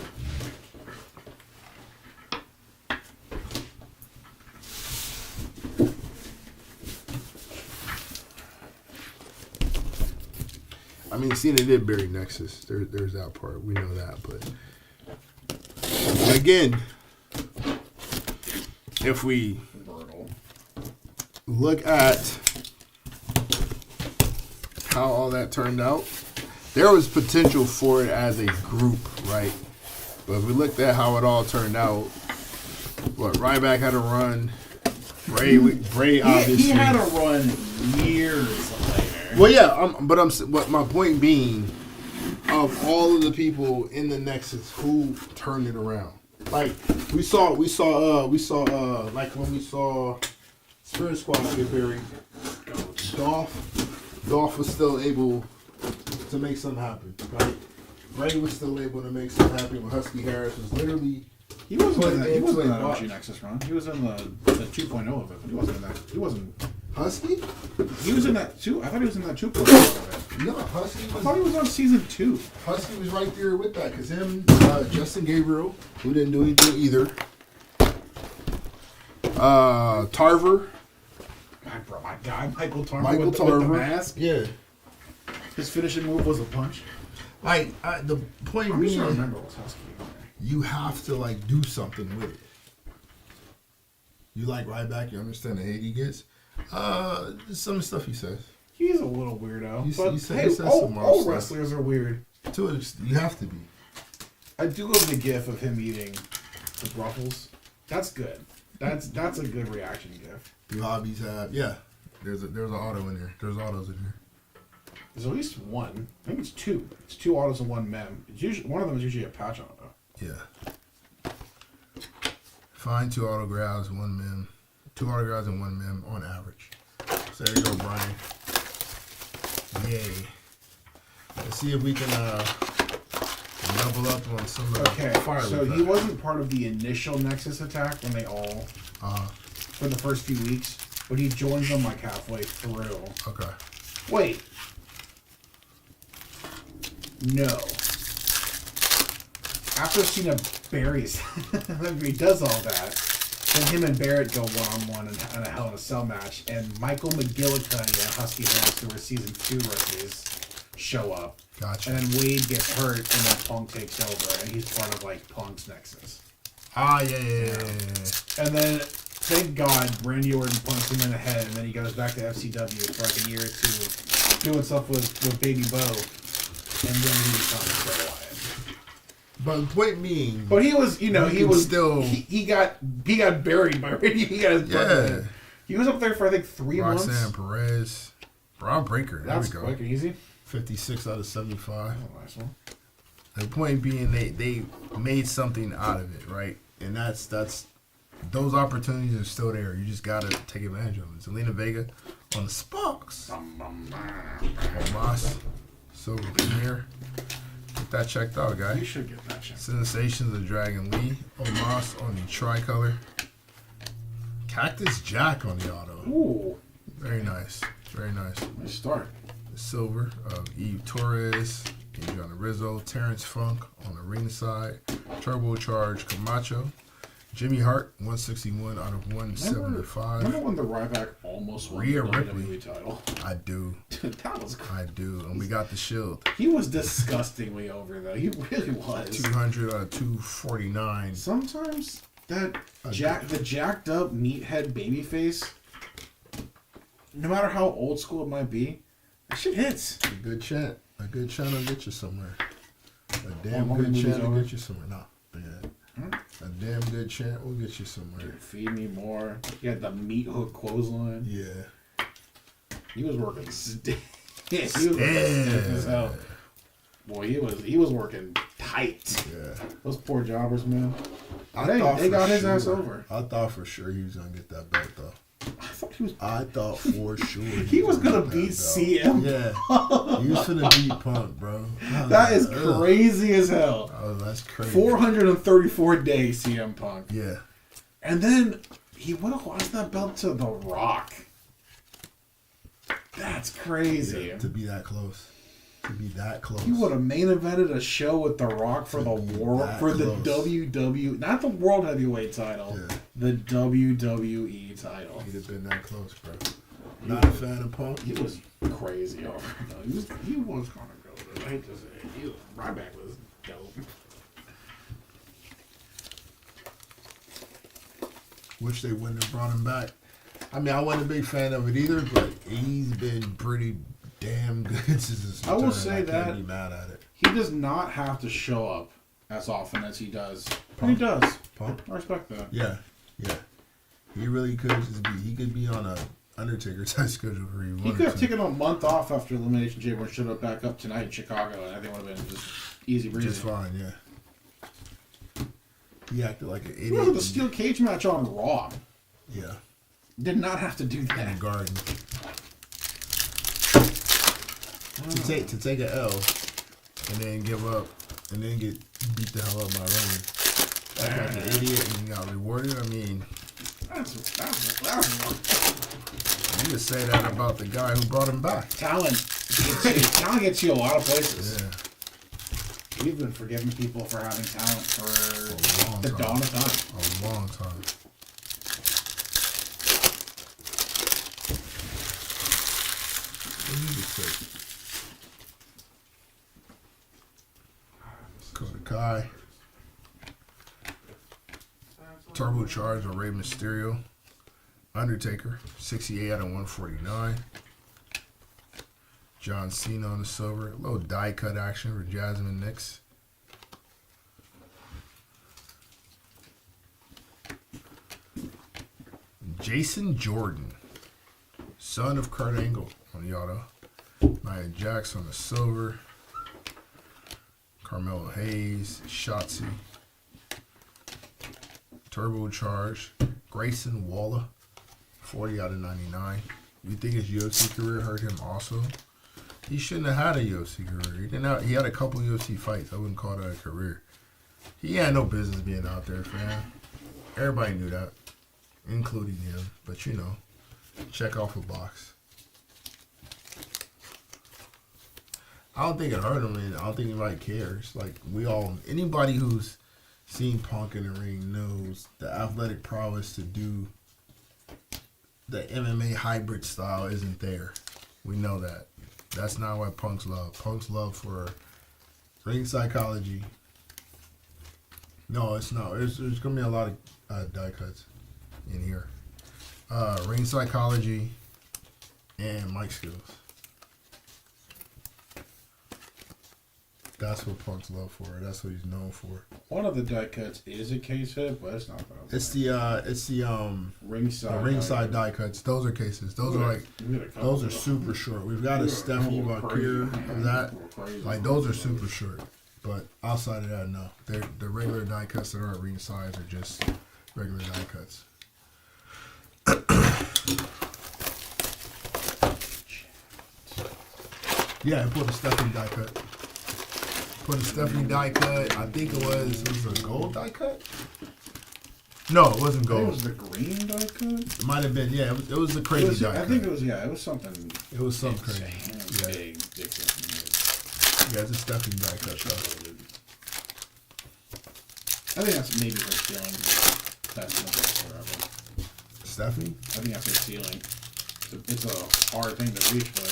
I mean, Cena did bury Nexus. There's that part. We know that. But again, if we look at how all that turned out, there was potential for it as a group, right? But if we looked at how it all turned out, Ryback had a run. Bray obviously. He had a run years later. Well, yeah, but my point being, of all of the people in the Nexus, who turned it around? Like we saw like when we saw Spirit Squad get buried, Dolph was still able to make something happen, right? Ray was still able to make something happen when Husky Harris was literally. He wasn't in that OG Nexus run. He was in the 2.0 of it, but he wasn't in that. He wasn't. Husky? He was in that 2. I thought he was in that 2.0 of it. No, Husky was. I thought he was on season 2. Husky was right there with that, because him, Justin Gabriel, who didn't do anything either. Tarver. My guy, Michael Tarver. Michael with Tarver. the mask. Yeah. His finishing move was a punch. Like, the point I'm just being, trying to remember what's Husky. you have to, like, do something with it. You like Ryback, you understand the hate he gets. Some of the stuff he says. He's a little weirdo. He says some all wild stuff. wrestlers are weird. To it, you have to be. I do love the gif of him eating the Ruffles. That's good. That's a good reaction gift. Do hobbies have? Yeah. There's an auto in there. There's autos in here. There's at least one. I think it's two. It's 2 autos and 1 mem. It's usually one of them is usually a patch auto. Yeah. Find 2 autographs, 1 mem. 2 autographs and 1 mem on average. So there you go, Brian. Yay. Let's see if we can double up on some of the fire. So he wasn't part of the initial Nexus attack when they all for the first few weeks, but he joins them like halfway through. Okay. Wait. No. After Cena buries, after he does all that, then him and Barrett go one-on-one in a Hell in a Cell match, and Michael McGillicuddy and Husky Harris, who were season 2 rookies, show up. Gotcha. And then Wade gets hurt, and then Punk takes over, and he's part of like Punk's Nexus. Yeah. And then, thank God, Randy Orton punks him in the head, and then he goes back to FCW for like a year or 2, doing stuff with Baby Bo, and then he becomes Bray Wyatt. But the point being, But he was, he was still. He got buried by Randy. He got his butt. He was up there for I think 3 months. Roxanne Perez, Braun Breaker. There That's we go. quick and easy. 56 out of 75. Oh, nice one. The point being, they made something out of it, right? And that's those opportunities are still there. You just gotta take advantage of them. Zelina Vega on the Sparks. Omos, Silver Premier. Get that checked out, guy. You should get that checked. Sensations of Dragon Lee. Omos on the tricolor. Cactus Jack on the auto. Ooh, Very nice. Very nice. nice start. The silver of Eve Torres, Adriana Rizzo, Terrence Funk on the ringside, Turbocharged Camacho, Jimmy Hart, 161 out of 175. Remember when the Ryback almost won the Rhea WWE Ripley. title? I do. Dude, that was crazy. I do. And we got the Shield. He was disgustingly over, though. He really was. 200 out of 249. Sometimes the jacked up meathead babyface, no matter how old school it might be, that shit hits. A good chant. A good chant will get you somewhere. A damn One good movie's chant will over. get you somewhere. No. Yeah. A damn good chant will get you somewhere. Dude, feed me more. He had the meat hook clothesline. Yeah. He was working stiff. He was working stiff as hell. Boy, he was working tight. Yeah. Those poor jobbers, man. They got his ass over. I thought for sure he was gonna get that belt though. I thought for sure he was gonna beat CM. Yeah, he was gonna beat Punk, bro. That is crazy as hell. Oh, that's crazy. 434 days CM Punk. Yeah, And then he would have lost that belt to The Rock. That's crazy. yeah, to be that close. He would have main evented a show with The Rock for the WW, not the World Heavyweight title, the WWE title. He'd have been that close, bro. Not a fan of Punk. He was crazy over it, though. He was kind of good. I hate to say it. Ryback was dope. Wish they wouldn't have brought him back. I mean, I wasn't a big fan of it either, but he's been pretty damn good since his return. I will say that can't be mad at it. he does not have to show up as often as he does. But he Punk. does. Punk. I respect that. Yeah. He really could just be. He could be on a Undertaker type schedule for you. He could have taken a month off after Elimination Chamber and showed up back up tonight in Chicago, and I think it would have been just easy breezy. Just fine, yeah. He acted like an He idiot. was the steel cage match on Raw. Yeah. Did not have to do In the that. garden. To take an L and then give up and then get beat the hell up by Roman. Act like an idiot and you got rewarded. I mean, That's you could say that about the guy who brought him back. talent. Talent gets you a lot of places. Yeah. We've been forgiving people for having talent for A long the time. dawn of time. A long time. What did you say? Dakota Kai. Turbocharged or Rey Mysterio. Undertaker, 68 out of 149. John Cena on the silver. A little die cut action for Jasmine Nix. Jason Jordan, son of Kurt Angle on the auto. Nia Jax on the silver. Carmelo Hayes, Shotzi. Turbocharged. Grayson Waller, 40 out of 99. You think his UFC career hurt him also? He shouldn't have had a UFC career. He had a couple UFC fights. I wouldn't call that a career. He had no business being out there, fam. Everybody knew that, including him. But you know, check off a box. I don't think it hurt him, and I don't think anybody cares. Like, anybody who's seen Punk in the ring knows the athletic prowess to do the MMA hybrid style isn't there. We know that. That's not what Punk's love. Punk's love for ring psychology. No, it's not. There's going to be a lot of die cuts in here. Ring psychology and mic skills. That's what Punk's love for. That's what he's known for. One of the die cuts is a case hit, but it's not that. It's the ringside die cuts. Those are cases. Those are those are super short. We've got a Stephanie Valkyrie of that. Like, those are super short. But outside of that, no. The regular die cuts that aren't ringside are just regular die cuts. Yeah, I put a Stephanie die cut. Put a Stephanie die cut. I think it was a gold die cut? No, it wasn't gold. It was the green die cut? It might have been, yeah. It was the crazy die cut. I think it was, it was something. It was something crazy. Yeah. Big difference. Yeah, it's a Stephanie die cut, though. I think that's maybe her ceiling. That's the best forever. Stephanie? I think that's her ceiling. It's a hard thing to reach, but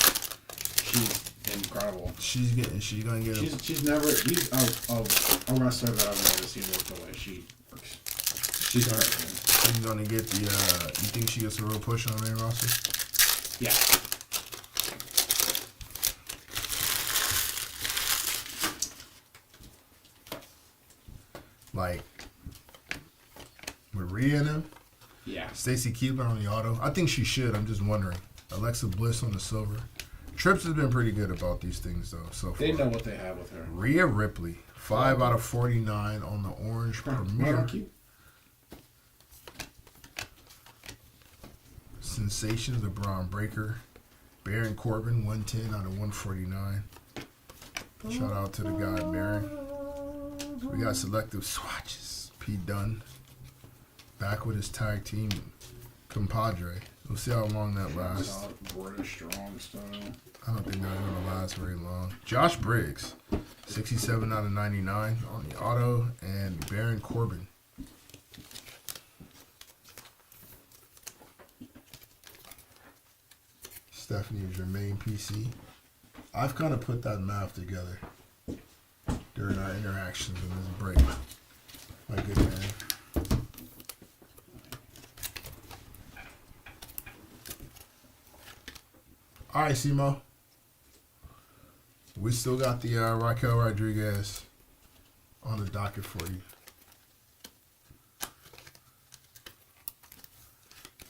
she's incredible. She's gonna get. She's never. He's a wrestler that I've never seen work the way she works. She's amazing. She's gonna get the. You think she gets a real push on the main roster? Yeah. Like with Rhea and him. Yeah. Stacy Keibler on the auto. I think she should. I'm just wondering. Alexa Bliss on the silver. Trips has been pretty good about these things, though, so far. They know what they have with her. Rhea Ripley, 5 out of 49 on the orange Premier. Sensations of Braun Breaker. Baron Corbin, 110 out of 149. Shout out to the guy, Baron. We got selective swatches. Pete Dunne. Back with his tag team compadre. We'll see how long that lasts. British strong style. I don't think that's going to last very long. Josh Briggs, 67 out of 99 on the auto, and Baron Corbin. Stephanie is your main PC. I've kind of put that math together during our interactions in this break. My good man. All right, Simo. We still got the Raquel Rodriguez on the docket for you.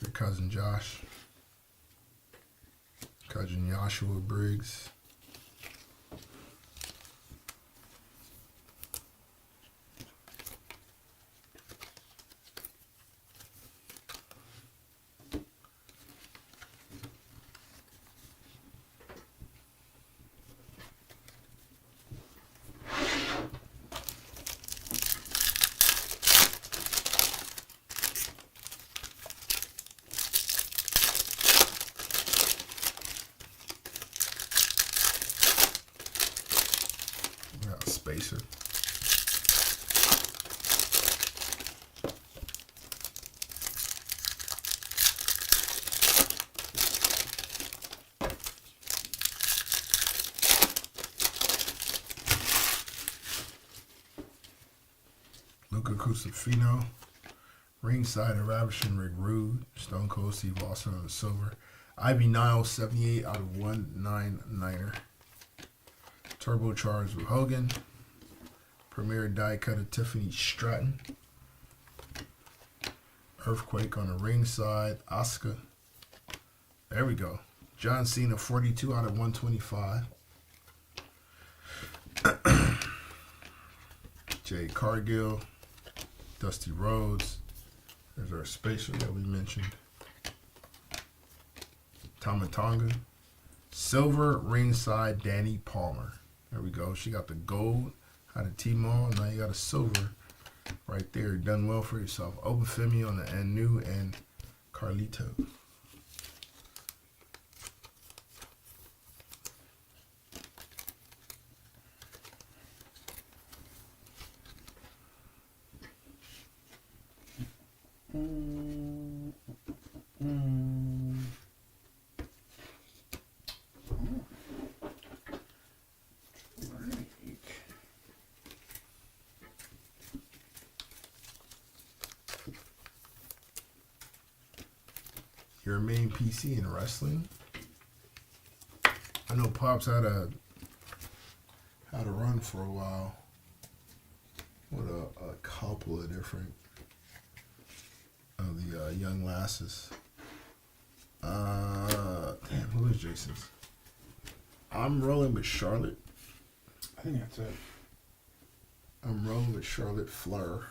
Your cousin Josh. Cousin Joshua Briggs. Spacer. Luca Cusafino. Ringside and Ravishing Rick Rude. Stone Cold Steve Austin on the silver. Ivy Niles, 78 out of 199er. Turbocharged with Hogan. Premier die cut of Tiffany Stratton. Earthquake on the ringside. Asuka. There we go. John Cena, 42 out of 125. Jade Cargill. Dusty Rhodes. There's our spacer that we mentioned. Tama Tonga. Silver ringside Danny Palmer. There we go. She got the gold out of Tmall. Now you got a silver right there. Done well for yourself. Obafemi on the Anu and Carlito. Your main PC in wrestling. I know Pops had a run for a while with a couple of different of the young lasses. Damn, who is Jason's? I'm rolling with Charlotte. I think that's it. I'm rolling with Charlotte Flair.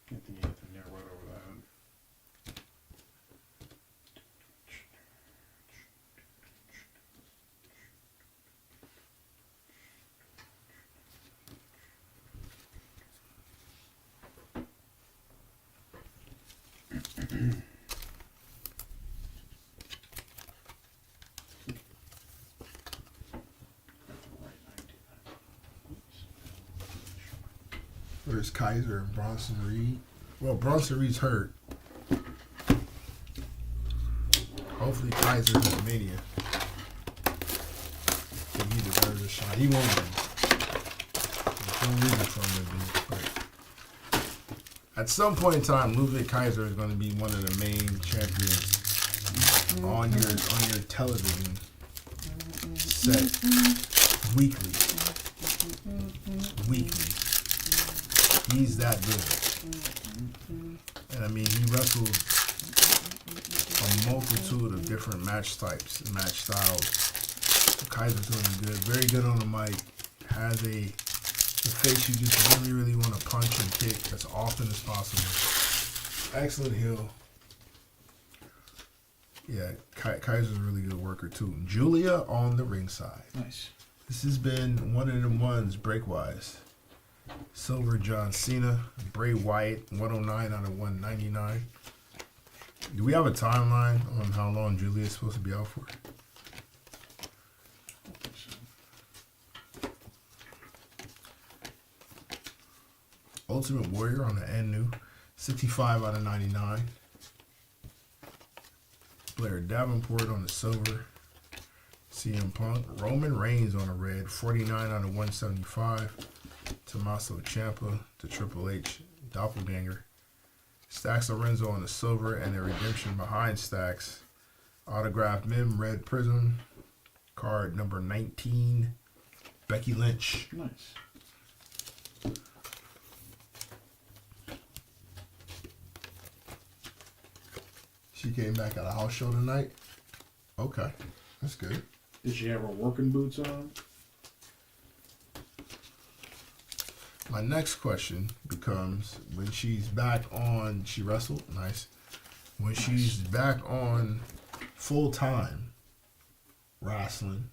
I think you hit the nail right over that. Where's Kaiser and Bronson Reed? Well, Bronson Reed's hurt. Hopefully Kaiser's at Mania. I think he deserves a shot. He won't be. There's no reason for him to be. But at some point in time, Ludwig Kaiser is going to be one of the main champions on your television set weekly. He's that good. And I mean, he wrestled a multitude of different match types and match styles. So Kaiser's going to be good. Very good on the mic. Has the face you just really, really want to punch and kick as often as possible. Excellent heel. Yeah, Kaiser's a really good worker too. Julia on the ringside. Nice. This has been one of them ones breakwise. Silver John Cena, Bray Wyatt, 109 out of 199. Do we have a timeline on how long Julia is supposed to be out for? Ultimate Warrior on the Anu, 65 out of 99. Blair Davenport on the silver. CM Punk. Roman Reigns on the red, 49 out of 175. Tommaso Ciampa to Triple H, Doppelganger. Stacks Lorenzo on the silver and the redemption behind Stacks. Autographed Mim, Red Prism. Card number 19, Becky Lynch. Nice. She came back at a house show tonight. Okay, that's good. Did she have her working boots on? My next question becomes, when she's back on, she wrestled, nice. When she's back on full time wrestling,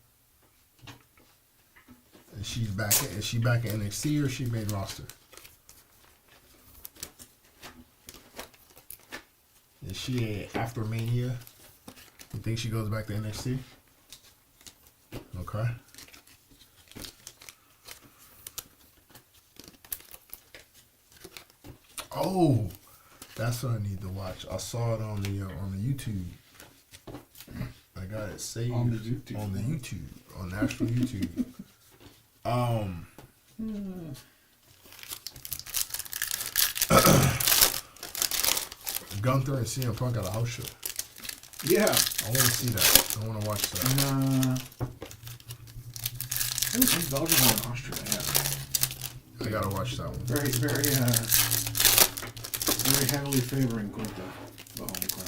is she back in NXT or is she main roster? Is she after Mania? You think she goes back to NXT? Okay. Oh, that's what I need to watch. I saw it on the YouTube. I got it saved On the YouTube. On the actual YouTube. Gunther and CM Punk at a house show. Yeah. I want to see that. I want to watch that. It was in Belgium or in Austria. Yeah. I gotta watch that one. Very, very. very heavily favoring Quinta, the home crown.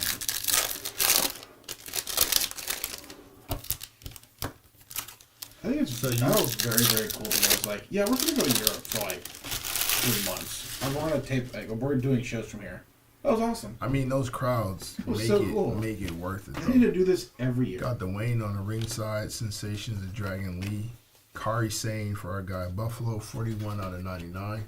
I think it's that was very, very cool. I was like, yeah, we're going to go to Europe for like 3 months. I want to tape, like, we're doing shows from here. That was awesome. I mean, those crowds make it worth it. They need to do this every year. Got Dwayne on the ringside, Sensations of Dragon Lee. Kari Sane for our guy Buffalo, 41 out of 99.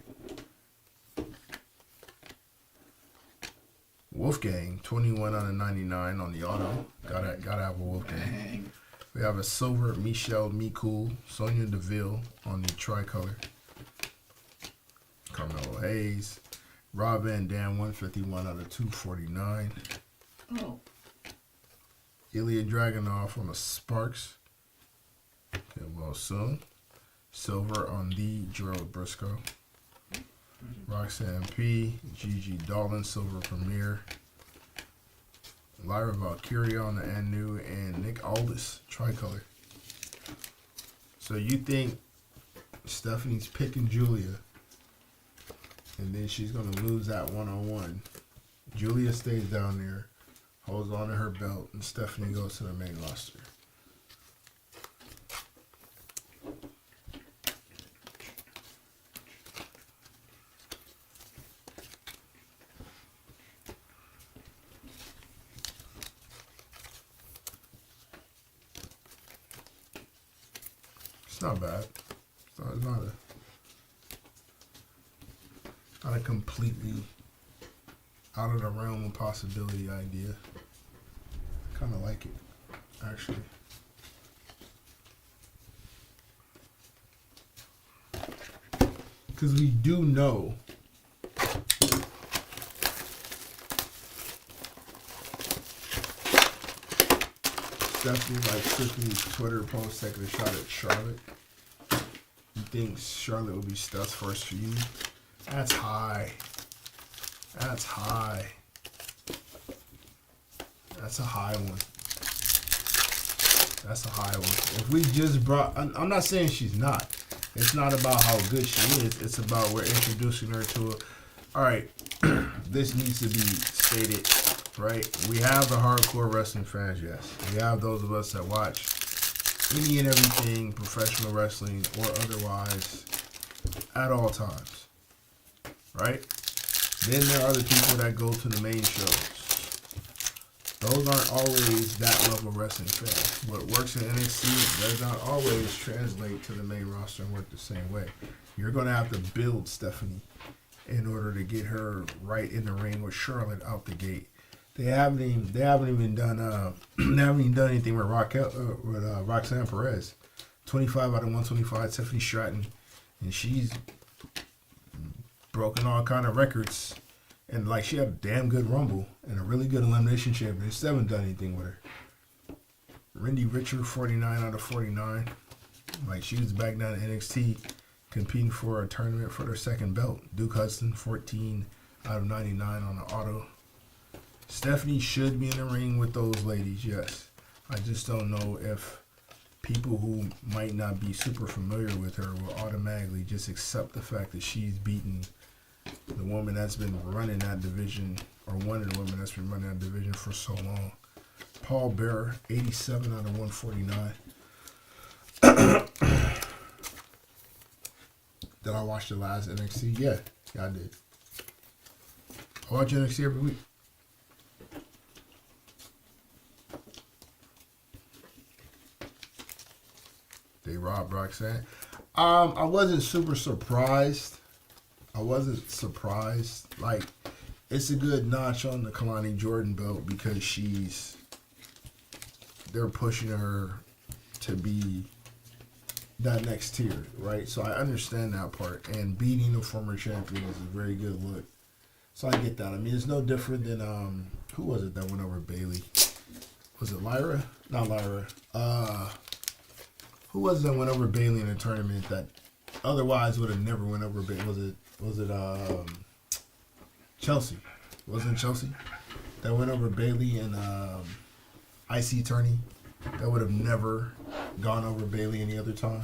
Wolfgang, 21 out of 99 on the auto. Gotta have a Wolfgang. Dang. We have a silver Michelle Mikul, Sonya Deville on the tricolor. Carmelo Hayes. Rob Van Dam, 151 out of 249. Oh. Ilya Dragunov on the Sparks. Okay, well, soon. Silver on the Gerald Briscoe. Roxanne P. Gigi Dolan, Silver Premier. Lyra Valkyria on the Anu, and Nick Aldis, tricolor. So you think Stephanie's picking Julia, and then she's going to lose that one-on-one. Julia stays down there, holds on to her belt, and Stephanie goes to the main roster. It's not bad. It's not a completely out of the realm of possibility idea. I kind of like it, actually. Because we do know Stephanie, like Tiffany's Twitter post taking a shot at Charlotte. You think Charlotte will be Steph's first feud? That's high. That's high. That's a high one. That's a high one. If we just brought... I'm not saying she's not. It's not about how good she is. It's about we're introducing her to a... All right. This needs to be stated, right? We have the hardcore wrestling fans, yes. We have those of us that watch any and everything, professional wrestling or otherwise, at all times, right? Then there are the people that go to the main shows. Those aren't always that level of wrestling fans. What works in NXT does not always translate to the main roster and work the same way. You're going to have to build Stephanie in order to get her right in the ring with Charlotte out the gate. They haven't even done anything with Roxanne Perez. 25 out of 125, Tiffany Stratton, and she's broken all kind of records. And like she had a damn good Rumble and a really good Elimination Champion. They still haven't done anything with her. Randy Richard, 49 out of 49. Like she was back down to NXT competing for a tournament for their second belt. Duke Hudson, 14 out of 99 on the auto. Stephanie should be in the ring with those ladies, yes. I just don't know if people who might not be super familiar with her will automatically just accept the fact that she's beaten the woman that's been running that division, or one of the women that's been running that division for so long. Paul Bearer, 87 out of 149. Did I watch the last NXT? Yeah, I did. I watch NXT every week. They robbed Roxanne. I wasn't super surprised. Like, it's a good notch on the Kalani Jordan belt because they're pushing her to be that next tier, right? So I understand that part. And beating the former champion is a very good look. So I get that. I mean, it's no different than, who was it that went over Bailey? Was it Lyra? Not Lyra. Who was it that went over Bailey in a tournament that otherwise would have never went over Bailey? Was it Chelsea? Wasn't it Chelsea that went over Bailey in IC tourney? That would have never gone over Bailey any other time.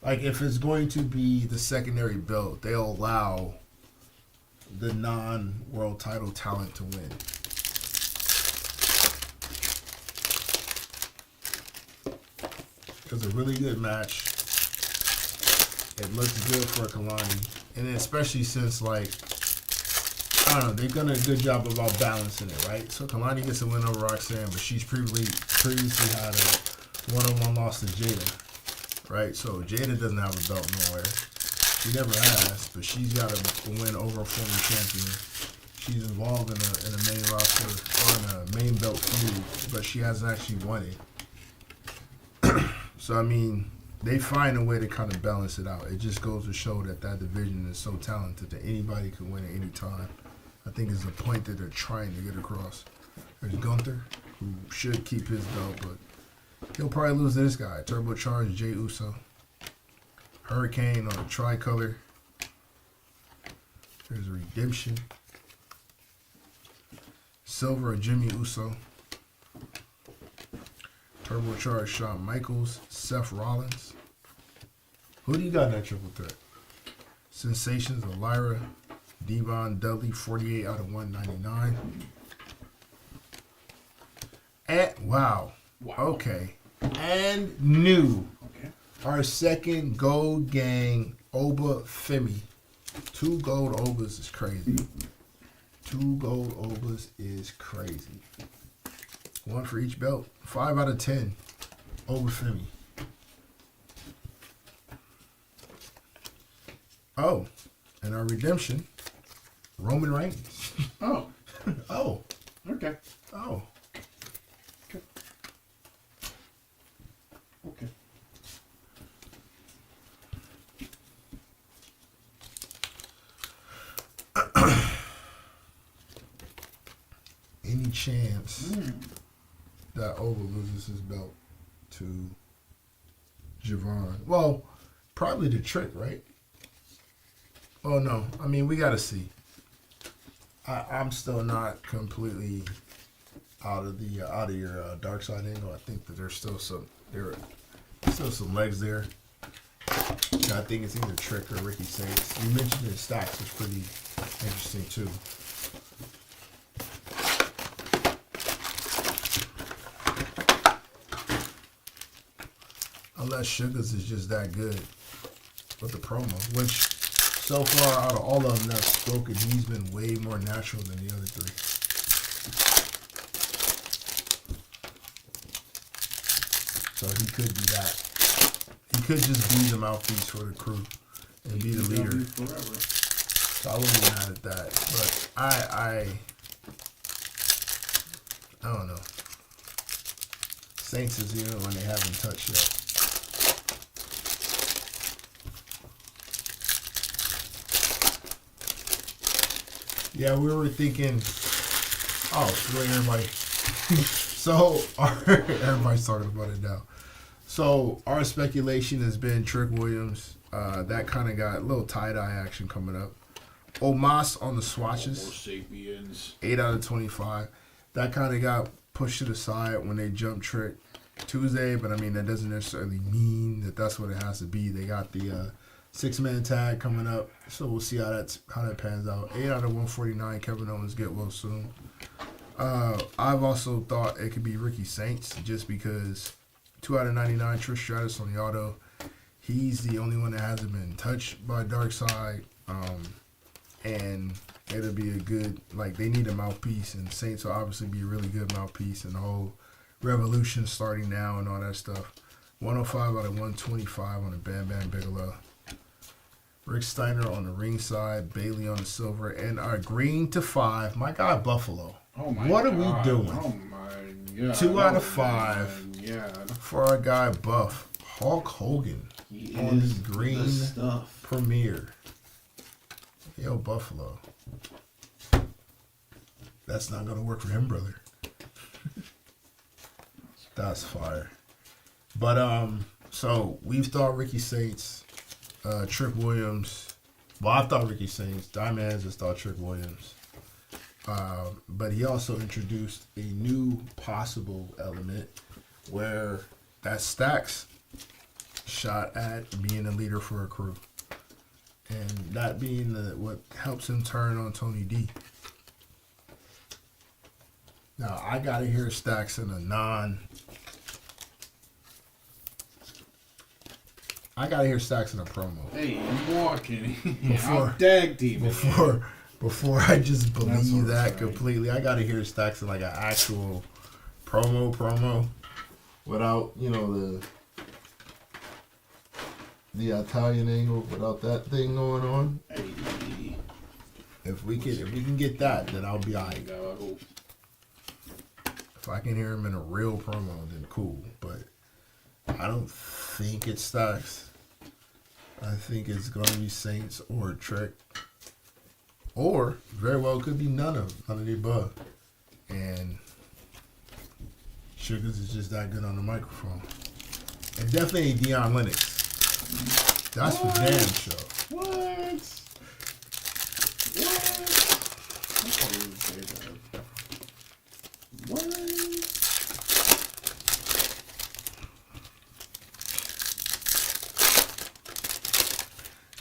Like, if it's going to be the secondary belt, they'll allow the non-world title talent to win. It was a really good match. It looks good for Kalani. And especially since, like, I don't know, they've done a good job about balancing it, right? So Kalani gets a win over Roxanne, but she's previously had a one-on-one loss to Jada, right? So Jada doesn't have a belt nowhere. She never has, but she's got a win over a former champion. She's involved in a main roster or in a main belt feud, but she hasn't actually won it. So, I mean, they find a way to kind of balance it out. It just goes to show that division is so talented that anybody can win at any time. I think is the point that they're trying to get across. There's Gunther, who should keep his belt, but he'll probably lose to this guy. Turbocharged Jey Uso. Hurricane on a tricolor. There's a Redemption. Silver or Jimmy Uso. Turbocharged Shawn Michaels. Seth Rollins. Who do you got in that triple threat? Sensations of Lyra. Devon Dudley, 48 out of 199. And, wow. Okay. And new. Okay. Our second Gold Gang Oba Femi. 2 gold Obas is crazy. 2 gold Obas is crazy. 1 for each belt. 5 out of 10. Oba Femi. Oh, and our redemption, Roman Reigns. Oh. Oh. Okay. Oh. Okay. Okay. Any chance that Oba loses his belt to Javon? Well, probably the Trick, right? Oh no, I mean we gotta see. I'm still not completely out of your dark side angle. I think that there's still some legs there. I think it's either Trick or Ricky Saints. You mentioned his stacks was pretty interesting too. Unless Sugars is just that good with the promo, which so far out of all of them that's spoken, he's been way more natural than the other 3. So he could be that. He could just be the mouthpiece for the crew and be the leader. Forever. So I wouldn't be mad at that. But I don't know. Saints is even when they haven't touched yet. Yeah, we were thinking, everybody. So, everybody's talking about it now. So, our speculation has been Trick Williams. That kind of got a little tie-dye action coming up. Omos on the swatches. Homo sapiens. 8 out of 25. That kind of got pushed to the side when they jumped Trick Tuesday, but I mean, that doesn't necessarily mean that that's what it has to be. They got the 6-man tag coming up, so we'll see how that pans out. 8 out of 149. Kevin Owens get well soon. I've also thought it could be Ricky Saints just because 2 out of 99. Trish Stratus on the auto. He's the only one that hasn't been touched by Darkseid, and it'll be a good, like, they need a mouthpiece, and Saints will obviously be a really good mouthpiece, and the whole revolution starting now and all that stuff. 105 out of 125 on the Bam Bam Bigelow. Rick Steiner on the ring side, Bailey on the silver, and our green to 5. My guy Buffalo. Oh my what God. are we doing? Oh my God. 2 out of 5 Yeah. for our guy Buff. Hulk Hogan He on is the green the stuff. premiere. Yo, Buffalo. That's not gonna work for him, brother. That's fire. But so we've thought Ricky Saints, Trick Williams. Well, I thought Ricky Saints. Diamond has just thought Trick Williams. But he also introduced a new possible element where that Stacks shot at being a leader for a crew. And that being what helps him turn on Tony D. Now, I got to hear Stacks in a I got to hear Stacks in a promo. Hey, I'm walking. Before- I'm tag team. Before I just That's believe what that I'm saying. completely, I gotta hear Stacks in like an actual promo, without the Italian angle, without that thing going on. Hey, If we can get that, then I'll be alright. go. If I can hear him in a real promo, then cool. But I don't think it's Stacks. I think it's gonna be Saints or Trick. Or very well could be none of the above. And Sugars is just that good on the microphone. And definitely Deion Lennox. That's for damn sure. What? I thought you would say that. What?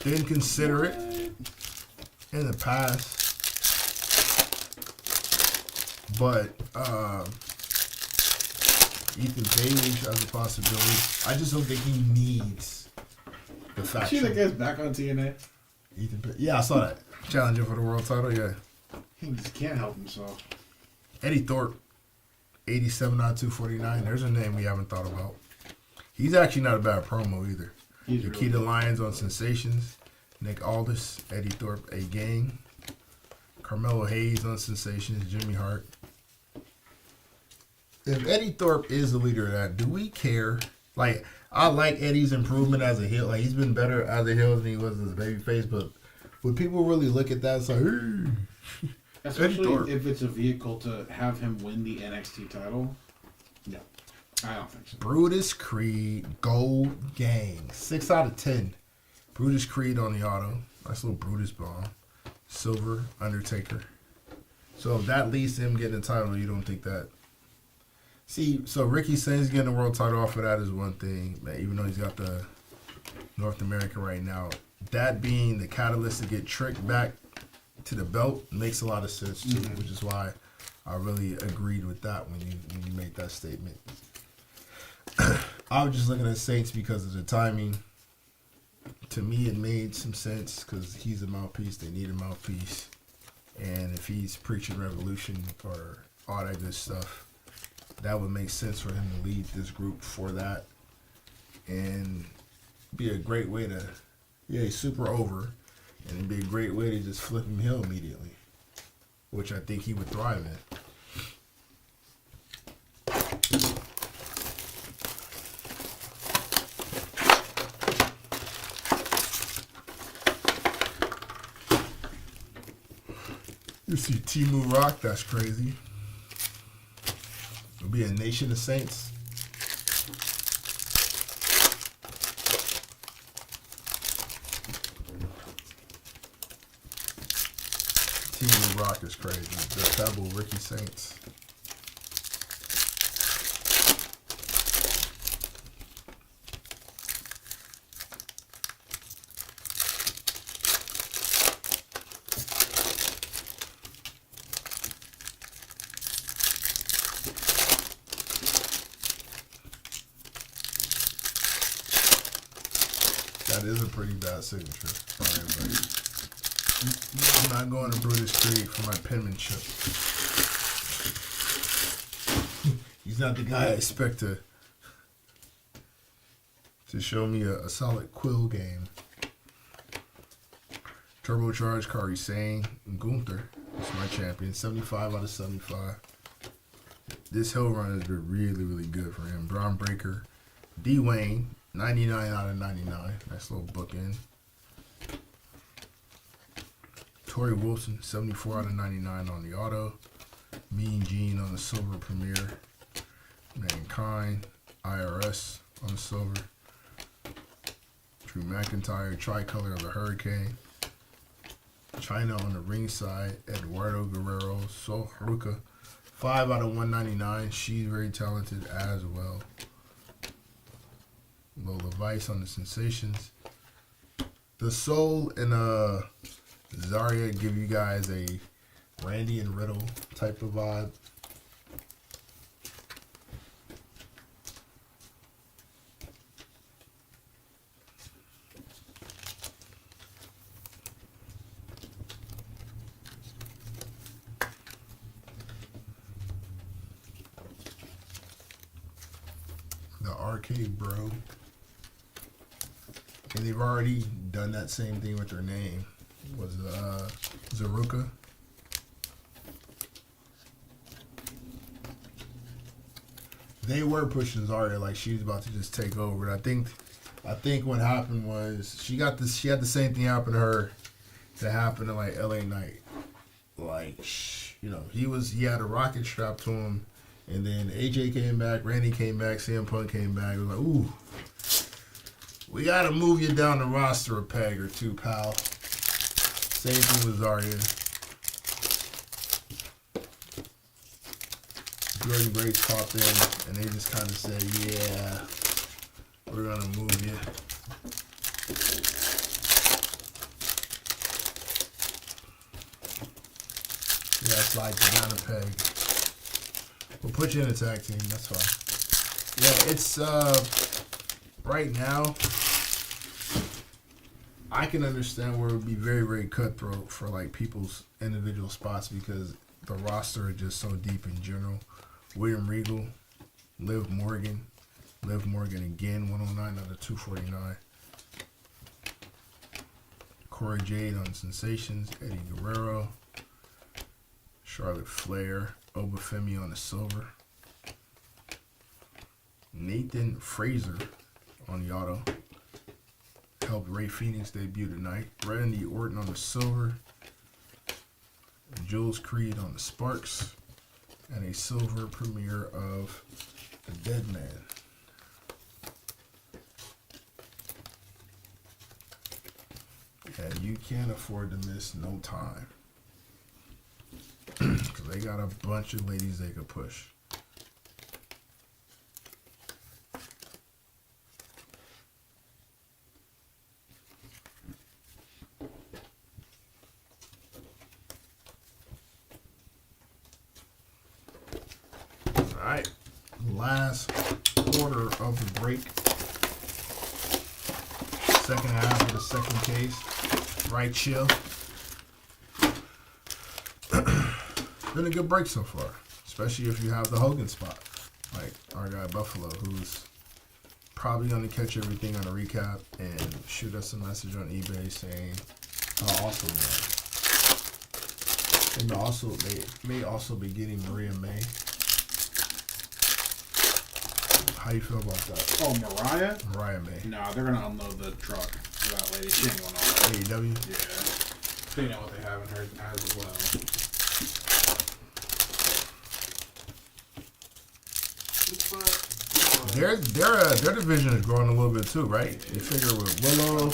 Didn't consider it in the past. But Ethan Page as a possibility. I just don't think he needs the See faction. that guy's back on TNA? Ethan Page. Yeah, I saw that. Challenger for the world title, yeah. He just can't help himself. Eddie Thorpe, 87 out of 249. There's a name we haven't thought about. He's actually not a bad promo either. He's Nikita Lyons on Sensations. Nick Aldis, Eddie Thorpe, A Gang. Carmelo Hayes on Sensations. Jimmy Hart. If Eddie Thorpe is the leader of that, do we care? Like, I like Eddie's improvement as a heel. Like, he's been better as a heel than he was as a babyface. But would people really look at that and say, hey? Eddie Thorpe. Especially if it's a vehicle to have him win the NXT title. No, I don't think so. Brutus Creed, Gold Gang. 6 out of 10. Brutus Creed on the auto. Nice little Brutus bomb. Silver, Undertaker. So if that leads to him getting the title, you don't think that? See, so Ricky Sainz getting the world title off of that is one thing, man, even though he's got the North American right now. That being the catalyst to get Trick back to the belt makes a lot of sense too, which is why I really agreed with that when you made that statement. I was just looking at Saints because of the timing. To me, it made some sense because he's a mouthpiece. They need a mouthpiece. And if he's preaching revolution or all that good stuff, that would make sense for him to lead this group for that. And be a great way to, he's super over. And it'd be a great way to just flip him heel immediately, which I think he would thrive in. You see Timu Rock, that's crazy. It'll be a Nation of Saints. Timu Rock is crazy. The Pebble, Ricky Saints. That is a pretty bad signature. Sorry, but I'm not going to Brutus Creed for my penmanship. He's not the guy I expect to show me a solid quill game. Turbocharged, Kari Sane, Gunther. That's my champion. 75 out of 75. This hill run has been really, really good for him. Braun Breaker, D. Wayne, 99 out of 99. Nice little bookend. Tori Wilson, 74 out of 99 on the auto. Mean Gene on the silver premiere. Mankind, IRS on the silver. Drew McIntyre, tricolor of the Hurricane. China on the ringside. Eduardo Guerrero, Sol Haruka, 5 out of 199. She's very talented as well. Lola Vice on the Sensations. The Soul and Zarya give you guys a Randy and Riddle type of vibe. The Arcade Bro. And they've already done that same thing with their name. Was Zaruka? They were pushing Zarya like she was about to just take over. I think what happened was she had the same thing happen to her that happened to like LA Knight. Like he had a rocket strapped to him, and then AJ came back, Randy came back, CM Punk came back. It was like, ooh, we gotta move you down the roster a peg or two, pal. Same thing with Zarya. Jordan Grace popped in, and they just kind of said, yeah, we're gonna move you. Yeah, slide you down a peg. We'll put you in a tag team, that's fine. Yeah, it's, right now, I can understand where it would be very, very cutthroat for like people's individual spots because the roster is just so deep in general. William Regal, Liv Morgan again, 109 out of 249. Cora Jade on Sensations, Eddie Guerrero, Charlotte Flair, Obafemi on the silver, Nathan Fraser on the auto. Helped Ray Phoenix debut tonight. Randy Orton on the silver. Jules Creed on the Sparks. And a silver premiere of The Dead Man. And you can't afford to miss no time. Because they got a bunch of ladies they could push. Alright, last quarter of the break. Second half of the second case. Right, chill. Been a good break so far, especially if you have the Hogan spot. Like our guy Buffalo, who's probably going to catch everything on a recap and shoot us a message on eBay saying how awesome they are. And they may also be getting Maria May. How you feel about that? Oh, Mariah? Mariah May. No, they're gonna unload the truck for that lady. She ain't going on. AEW? Yeah. They know what they have in her as well. Their division is growing a little bit too, right? You figure with Willow,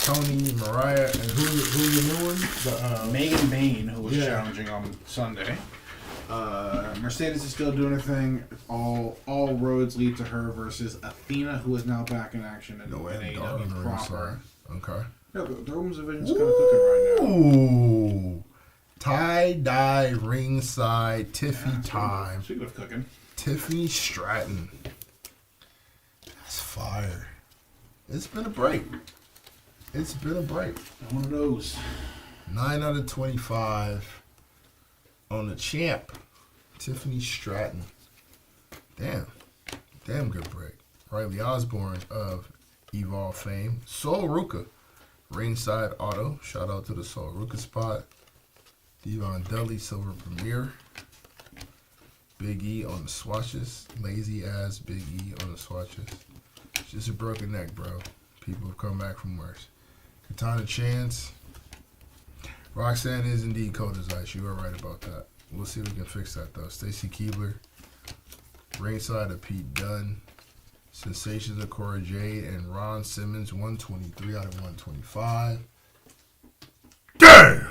Tony, Mariah, and who's the new one? Megan Bain, who was challenging on Sunday. Mercedes is still doing her thing. All roads lead to her versus Athena, who is now back in action in AEW proper. Okay. Yeah, the women's division's kind of cooking right now. Ooh. Tie-dye ringside Tiffy time. Speaking of cooking. Tiffany Stratton. That's fire. It's been a break. One of those. 9 out of 25 on the champ, Tiffany Stratton. Damn good break. Riley Osborne of Evolve fame. Sol Ruka, ringside auto. Shout out to the Sol Ruka spot. Devon Dudley, silver premiere. Big E on the swatches. Lazy ass Big E on the swatches. It's just a broken neck, bro. People have come back from worse. Katana Chance. Roxanne is indeed cold as ice. You are right about that. We'll see if we can fix that, though. Stacy Keibler. Ringside of Pete Dunne. Sensations of Cora Jade and Ron Simmons. 123 out of 125. Damn!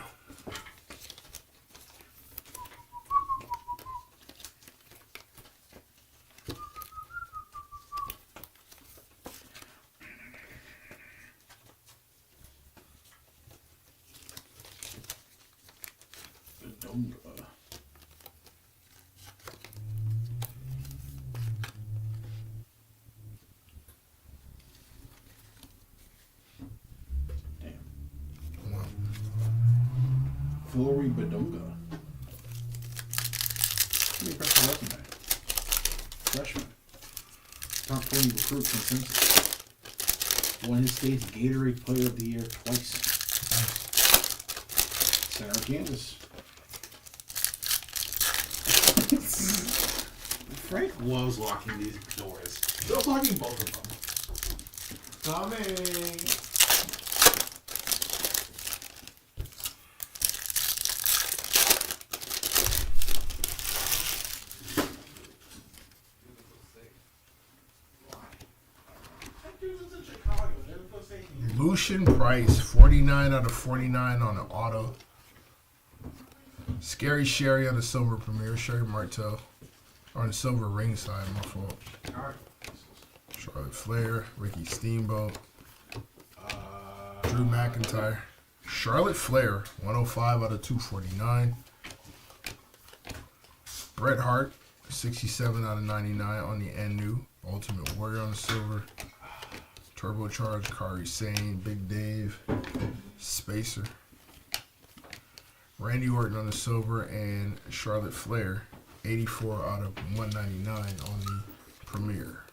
Badunga. Flory Badunga. Pretty impressive resume. Freshman. Top 20 recruit consensus. Won his state's Gatorade Player of the Year twice. Center of Kansas. Frank loves locking these doors. Still locking both of them. Coming. Lucian Price, 49 out of 49 on the auto. Scary Sherry on the silver premier. Sherry Martel on the silver ringside, my fault. Charlotte Flair, Ricky Steamboat, Drew McIntyre. Charlotte Flair, 105 out of 249. Bret Hart, 67 out of 99 on the NU. Ultimate Warrior on the silver. Turbocharged, Kari Sane, Big Dave, Spacer. Randy Orton on the silver and Charlotte Flair, 84 out of 199 on the Premier.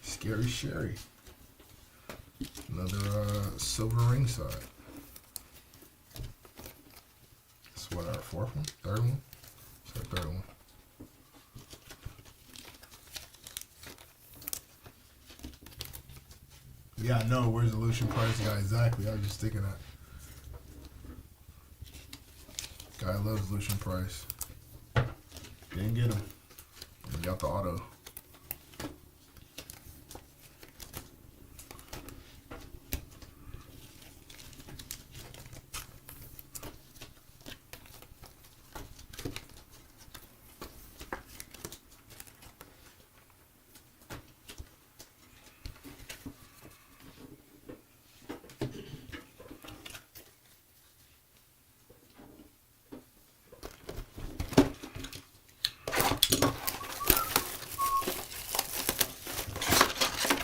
Scary Sherry. Another silver ringside. That's what, our fourth one? Third one? It's our third one. Yeah, I know. Where's the Lucian Price guy? Exactly. I was just thinking that. Guy loves Lucian Price. Didn't get him. We got the auto.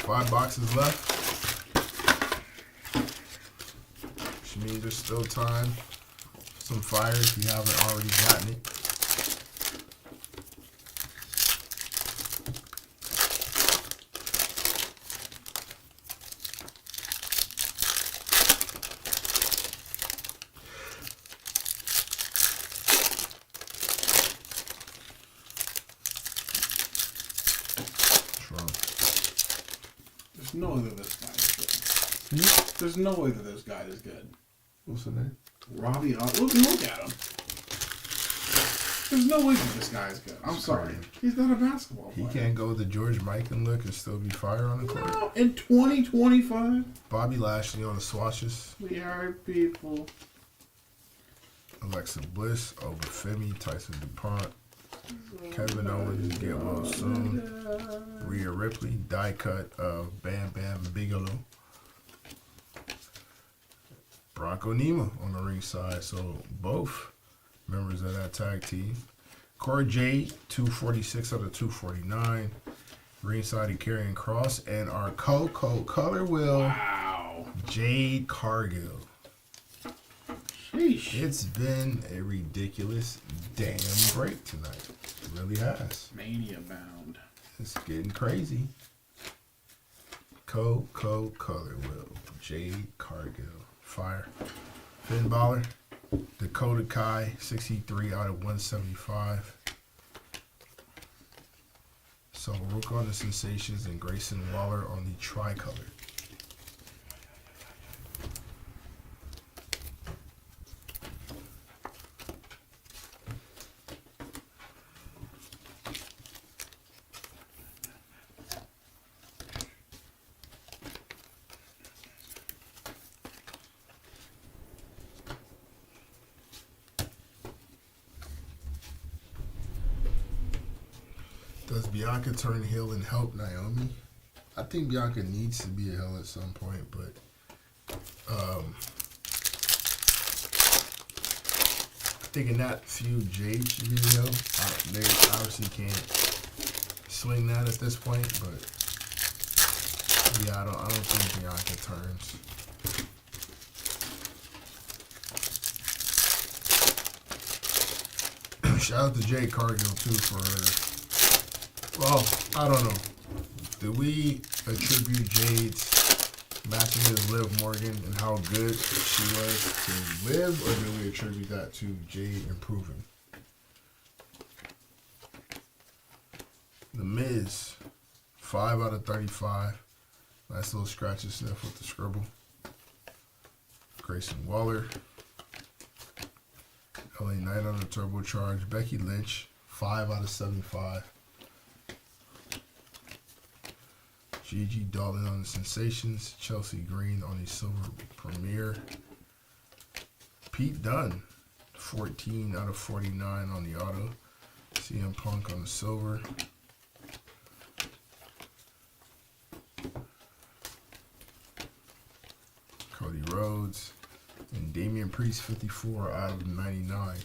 Five boxes left. Which means there's still time. Some fire if you haven't already gotten it. There's no way that this guy is good. There's no way that this guy is good. What's the name? Robbie. Look at him. There's no way that this guy is good. I'm sorry. He's not a basketball player. He can't go with the George Mikan look and still be fire on the court. No, in 2025. Bobby Lashley on the swatches. We are people. Alexa Bliss, Obafemi, Tyson DuPont, Kevin Owens, get well soon. Rhea Ripley, die cut of Bam Bam Bigelow. Bronco Nima on the ringside, so both members of that tag team. Cora Jade, 246 out of 249. Ringside and Karrion Kross, and our Coco color wheel, Wow. Jade Cargill. Sheesh. It's been a ridiculous damn break tonight. It really has. Mania bound. It's getting crazy. Coco color wheel, Jade Cargill. Fire. Finn Balor, Dakota Kai, 63 out of 175. So Rook on the Sensations and Grayson Waller on the tricolor. Does Bianca turn heel and help Naomi? I think Bianca needs to be a heel at some point, but thinking that few Jade should be real. They obviously can't swing that at this point, but yeah, I don't think Bianca turns. Shout out to Jade Cargill too for her. Well, I don't know. Do we attribute Jade's matching with Liv Morgan and how good she was to Liv, or do we attribute that to Jade improving? The Miz, 5 out of 35. Nice little scratch and sniff with the scribble. Grayson Waller. LA Knight on the turbocharge. Becky Lynch, 5 out of 75. Gigi Dalton on the Sensations. Chelsea Green on the Silver Premier. Pete Dunne, 14 out of 49 on the auto. CM Punk on the silver. Cody Rhodes. And Damian Priest, 54 out of 99.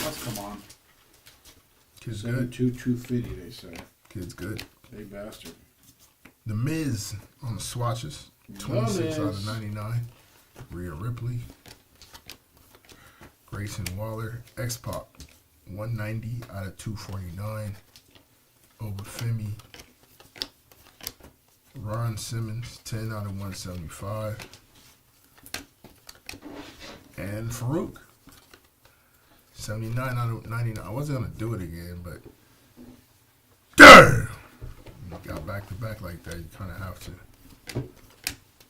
Let's come on. Kid's good. 250, they say. Kid's good. Big bastard. The Miz on the swatches. 26 out of 99. Rhea Ripley. Grayson Waller. X-Pac. 190 out of 249. Obafemi. Ron Simmons. 10 out of 175. And Farouk. 79 out of 99. I wasn't going to do it again, but damn! You got back to back like that, you kind of have to.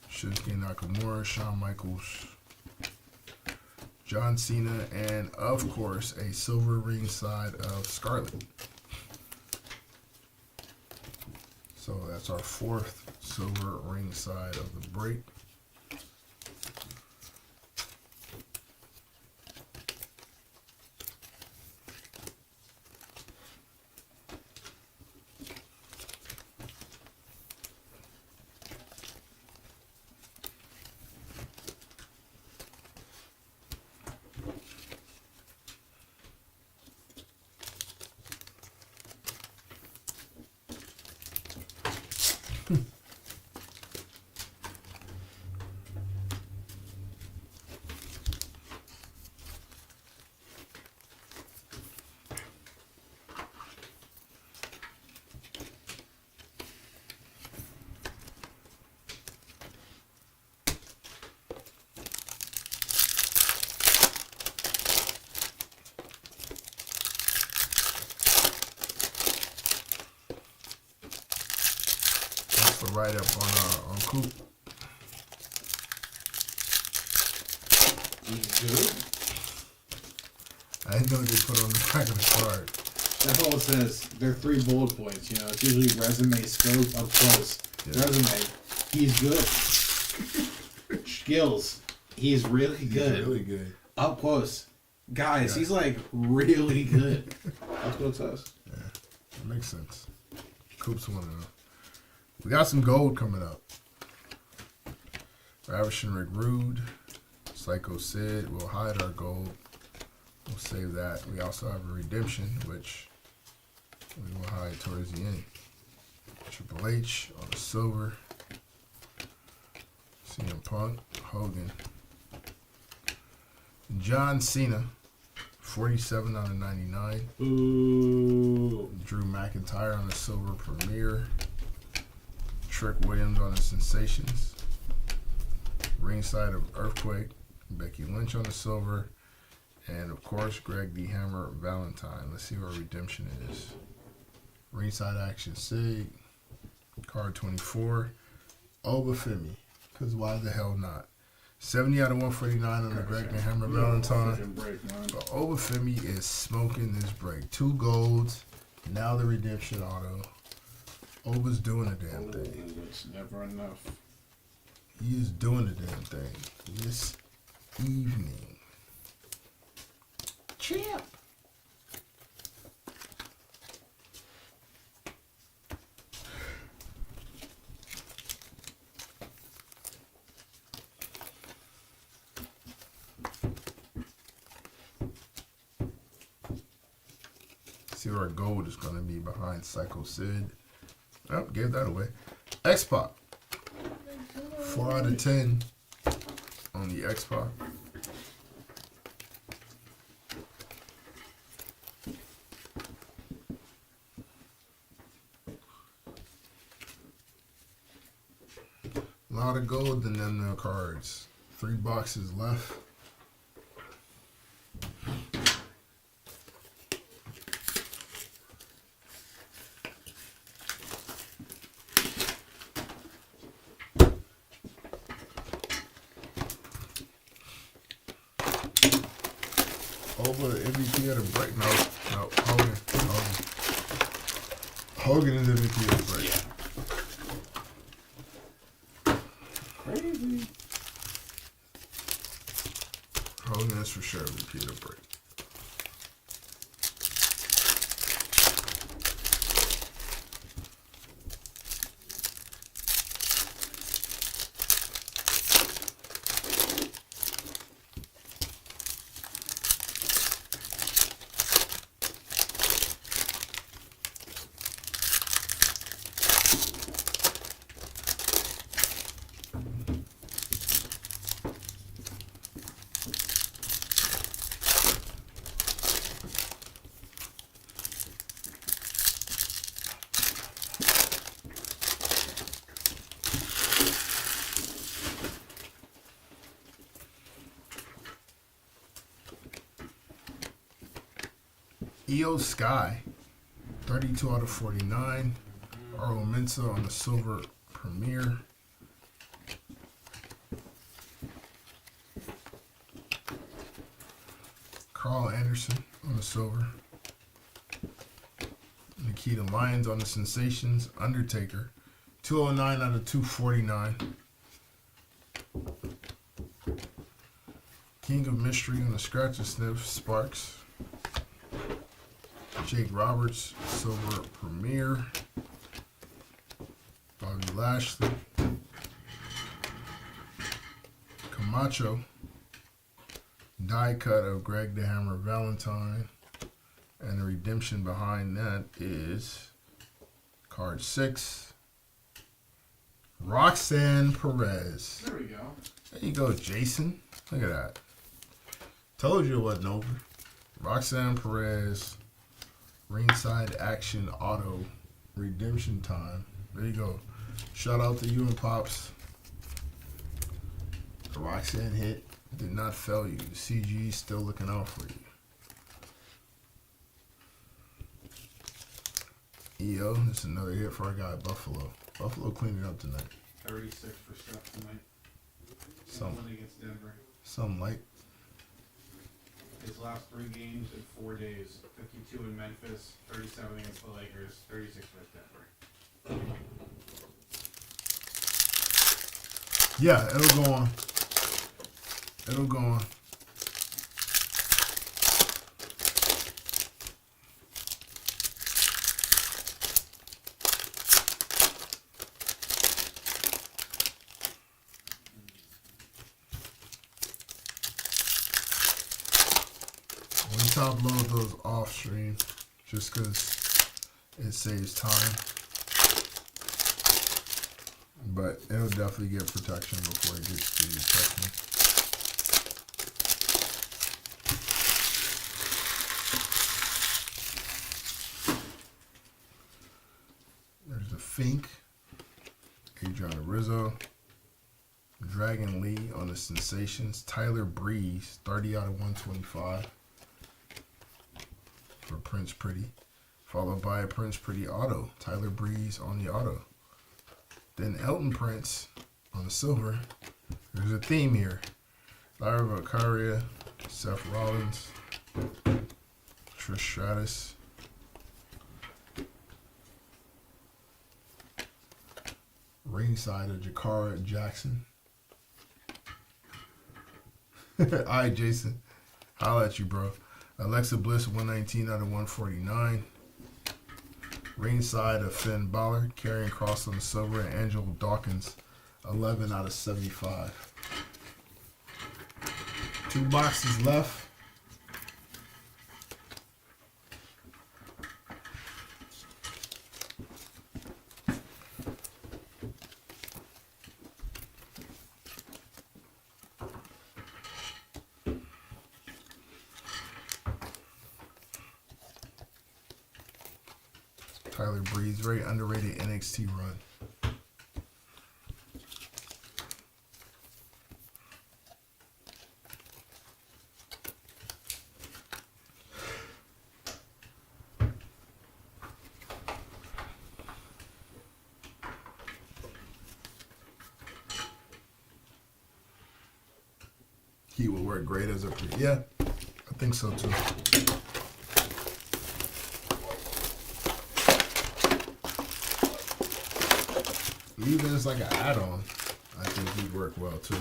Shinsuke Nakamura, Shawn Michaels, John Cena, and of course, a silver ringside of Scarlett. So that's our 4th silver ringside of the break. also write up on Coop. He's good. I didn't know what they put on the back of the card. That's all it says. They're 3 bullet points. You know, it's usually resume, scope, up close. Yeah. Resume, he's good. Skills, he's really good. He's really good. Up close, guys, he's like really good. That's what it says. Yeah, that makes sense. Coop's one of them. We got some gold coming up. Ravishing Rick Rude, Psycho Sid. We'll hide our gold. We'll save that. We also have a redemption, which we will hide towards the end. Triple H on the silver. CM Punk, Hogan. John Cena, 47 out of 99. Ooh. Drew McIntyre on the silver Premier. Trick Williams on the Sensations. Ringside of Earthquake. Becky Lynch on the silver. And of course, Greg the Hammer Valentine. Let's see what redemption is. Ringside Action Sig. Card 24. Obafemi. Because why the hell not? 70 out of 149 on the Greg the Hammer Valentine. But Obafemi is smoking this break. 2 golds. Now the redemption auto. Oba's doing the damn thing. It's never enough. He is doing the damn thing. This evening. Champ. See where our gold is going to be behind Psycho Sid. Oh, gave that away. X-Pac. 4 out of 10 on the X-Pac. A lot of gold in them cards. 3 boxes left. Over the MVP of the break. No, Hogan. Hogan is MVP of the break. Yeah. Crazy. Hogan is for sure MVP of the break. Io Sky, 32 out of 49. Arlo Mensa on the silver Premier. Carl Anderson on the silver. Nikita Lyons on the Sensations. Undertaker, 209 out of 249. King of Mystery on the Scratch and Sniff. Sparks. Jake Roberts, silver Premier. Bobby Lashley. Camacho. Die cut of Greg the Hammer Valentine. And the redemption behind that is card 6. Roxanne Perez. There we go. There you go, Jason. Look at that. Told you it wasn't over. Roxanne Perez. Ringside Action Auto redemption time. There you go. Shout out to you and Pops. The Roxanne hit did not fail you. The CG is still looking out for you. EO. This is another hit for our guy Buffalo. Buffalo cleaned it up tonight. 36 for Steph tonight. Some Win against Denver. Some light. His last 3 games in 4 days. 52 in Memphis, 37 against the Lakers, 36 versus Denver. Yeah, it'll go on. It'll go on. We top load those off stream just because it saves time. But it'll definitely get protection before it gets to you, trust me. There's the Fink, Adriana Rizzo, Dragon Lee on the Sensations, Tyler Breeze, 30 out of 125 for Prince Pretty, followed by a Prince Pretty auto, Tyler Breeze on the auto. Then Elton Prince on the silver. There's a theme here. Lyra Valkyria, Seth Rollins, Trish Stratus, ringside of Jakara Jackson. Alright, Jason. Holla at you, bro. Alexa Bliss, 119 out of 149. Ringside of Finn Balor, Karrion Kross on the silver, and Angelo Dawkins, 11 out of 75. 2 boxes left. Tyler Breeze, very underrated NXT run. He will work great as a yeah, I think so too. Even as like an add-on, I think he'd work well too.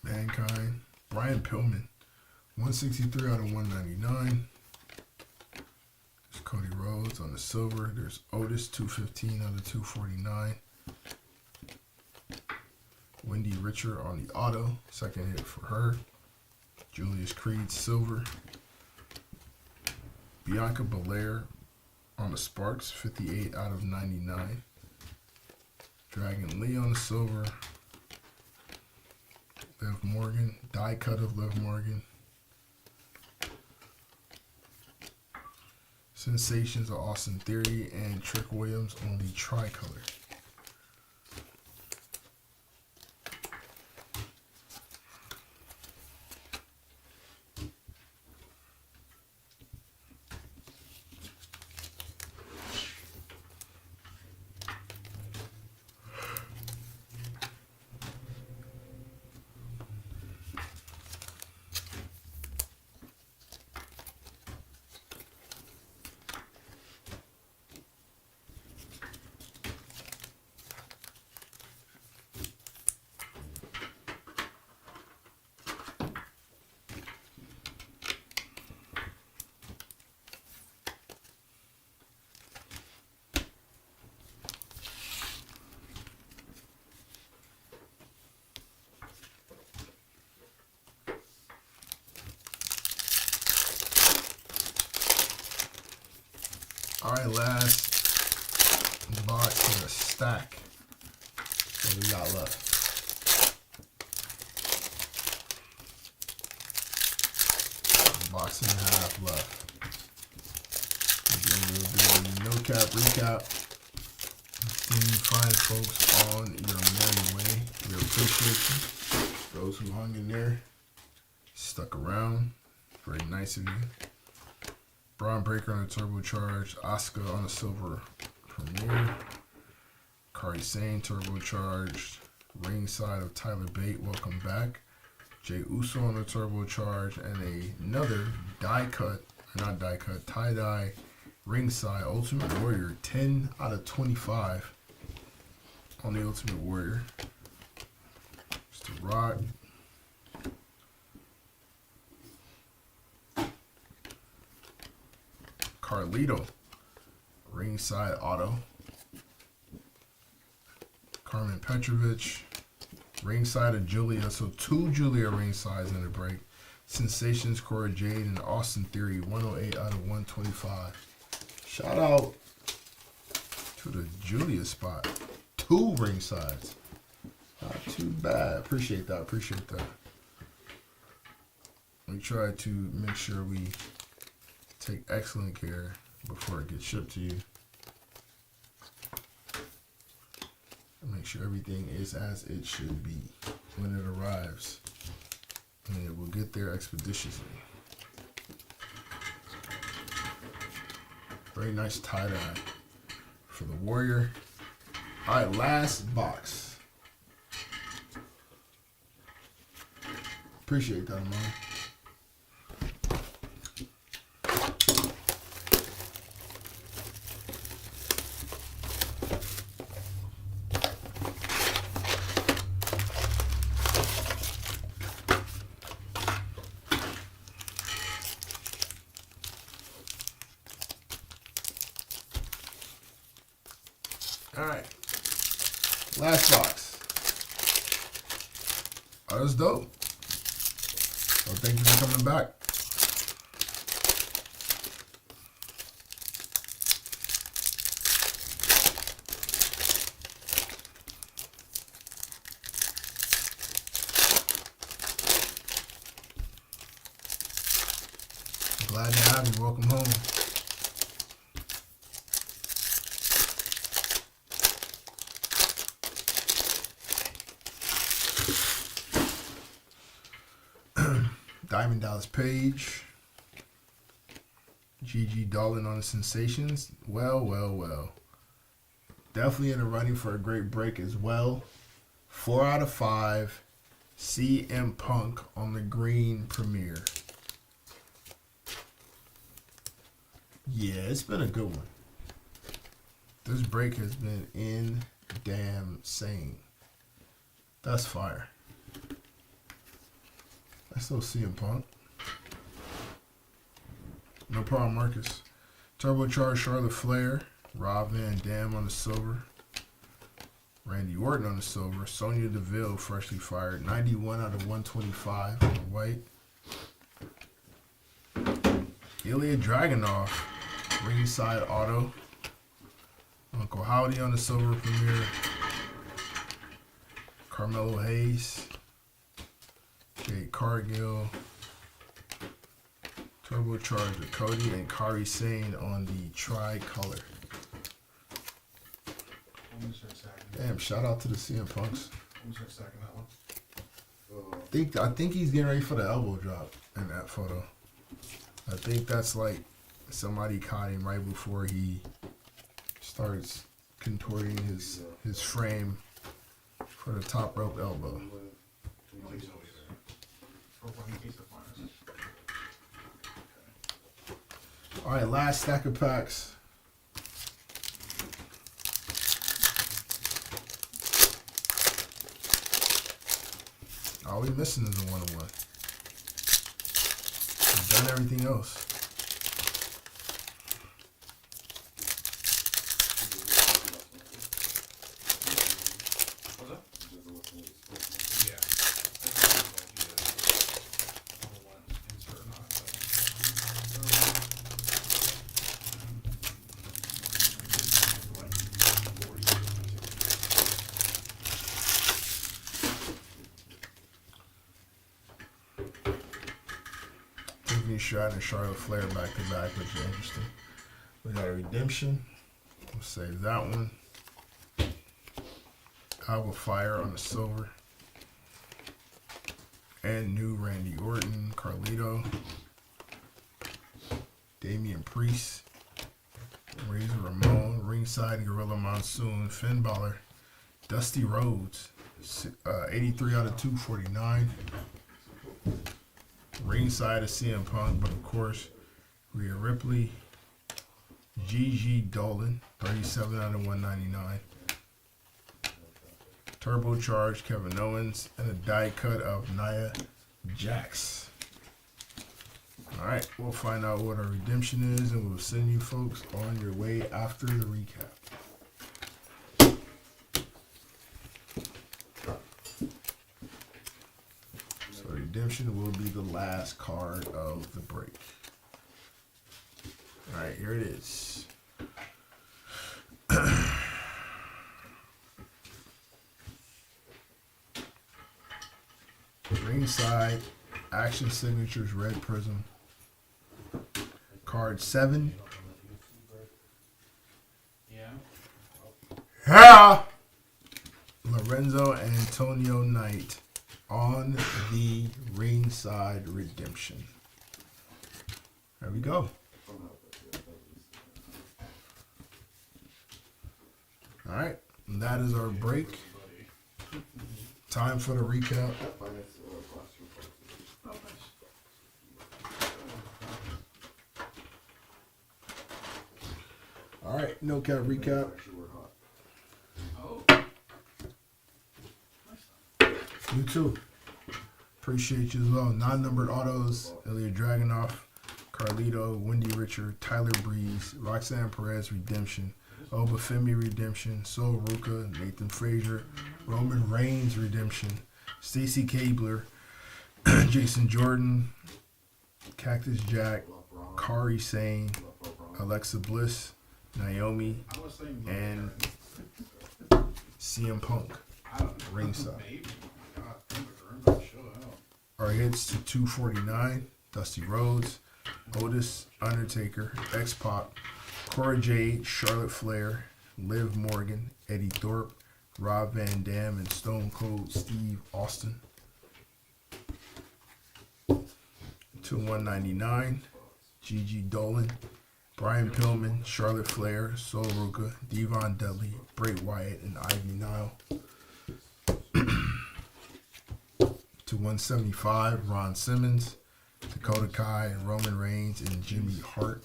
Mankind, Brian Pillman, 163 out of 199. There's Cody Rhodes on the silver. There's Otis, 215 out of 249. Wendy Richer on the auto, second hit for her. Julius Creed, silver. Bianca Belair on the Sparks, 58 out of 99. Dragon Lee on the silver. Liv Morgan, die cut of Liv Morgan. Sensations of Austin Theory and Trick Williams on the tricolor. All right, last box in a stack. What we got left? Box and a half left. Again, we'll do no cap recap. Then you find folks on your merry way. We appreciate you. Those who hung in there, stuck around. Very nice of you. Braun Breaker on the turbocharged. Oscar on the silver premiere. Kari Sane turbocharged. Ringside of Tyler Bate. Welcome back. Jay Uso on the turbocharge, and another tie-dye ringside Ultimate Warrior, 10 out of 25 on the Ultimate Warrior. Just a rock. Carlito, ringside auto. Carmen Petrovich. Ringside of Julia, so 2 Julia ringsides in the break. Sensations, Cora Jade, and Austin Theory, 108 out of 125. Shout out to the Julia spot. 2 ringsides. Not too bad. Appreciate that. Appreciate that. We try to make sure we take excellent care before it gets shipped to you. Make sure everything is as it should be when it arrives, and it will get there expeditiously. Very nice tie-dye for the Warrior. All right, last box. Appreciate that, man. All right, last box. Oh, that's dope. Well, thank you for coming back. Glad to have you. Welcome home. Diamond Dallas Page. Gigi Dolan on the Sensations. Well. Definitely in the running for a great break as well. 4 out of 5. CM Punk on the green premiere. Yeah, it's been a good one. This break has been insane. That's fire. I still see him, Punk. No problem, Marcus. Turbocharged Charlotte Flair. Rob Van Dam on the silver. Randy Orton on the silver. Sonya Deville freshly fired. 91 out of 125 on the white. Ilya Dragunov. Ringside auto. Uncle Howdy on the silver premiere. Carmelo Hayes. Jade Cargill, turbocharged Cody, and Kari Sane on the tricolor. Damn! Shout out to the CM Punks. I think he's getting ready for the elbow drop in that photo. I think that's like somebody caught him right before he starts contorting his frame for the top rope elbow. All right, last stack of packs. All we missing is a 1-on-1. We've done everything else. Tiffany Stratton and Charlotte Flair back to back, which is interesting. We got a redemption. We'll save that one. Alba Fire on the silver. And new Randy Orton, Carlito, Damian Priest, Razor Ramon, Ringside Gorilla Monsoon, Finn Balor, Dusty Rhodes, 83 out of 249. Ringside is CM Punk, but of course, Rhea Ripley, Gigi Dolan, 37 out of 199. Turbocharged Kevin Owens, and a die cut of Nia Jax. Alright, we'll find out what our redemption is, and we'll send you folks on your way after the recap. So redemption will be the last card of the break. Alright, here it is. Ringside Action Signatures Red Prism. Card 7. Yeah. Lorenzo Antonio Knight on the Ringside redemption. There we go. All right, and that is our break. Time for the recap. All right, no cap recap. You too. Appreciate you as well. Non-numbered autos: Ilya Dragunov, Carlito, Wendy Richard, Tyler Breeze, Roxanne Perez redemption, Obafemi redemption, Sol Ruka, Nathan Frazier, Roman Reigns redemption, Stacy Kabler, Jason Jordan, Cactus Jack, Kari Sane, Alexa Bliss, Naomi, and CM Punk ringside. Our hits to 249, Dusty Rhodes, Otis, Undertaker, X-Pac, Cora Jade, Charlotte Flair, Liv Morgan, Eddie Thorpe, Rob Van Dam, and Stone Cold Steve Austin. To 199, Gigi Dolan, Brian Pillman, Charlotte Flair, Sol Ruka, Devon Dudley, Bray Wyatt, and Ivy Nile. To 175, Ron Simmons, Dakota Kai, Roman Reigns, and Jimmy Hart.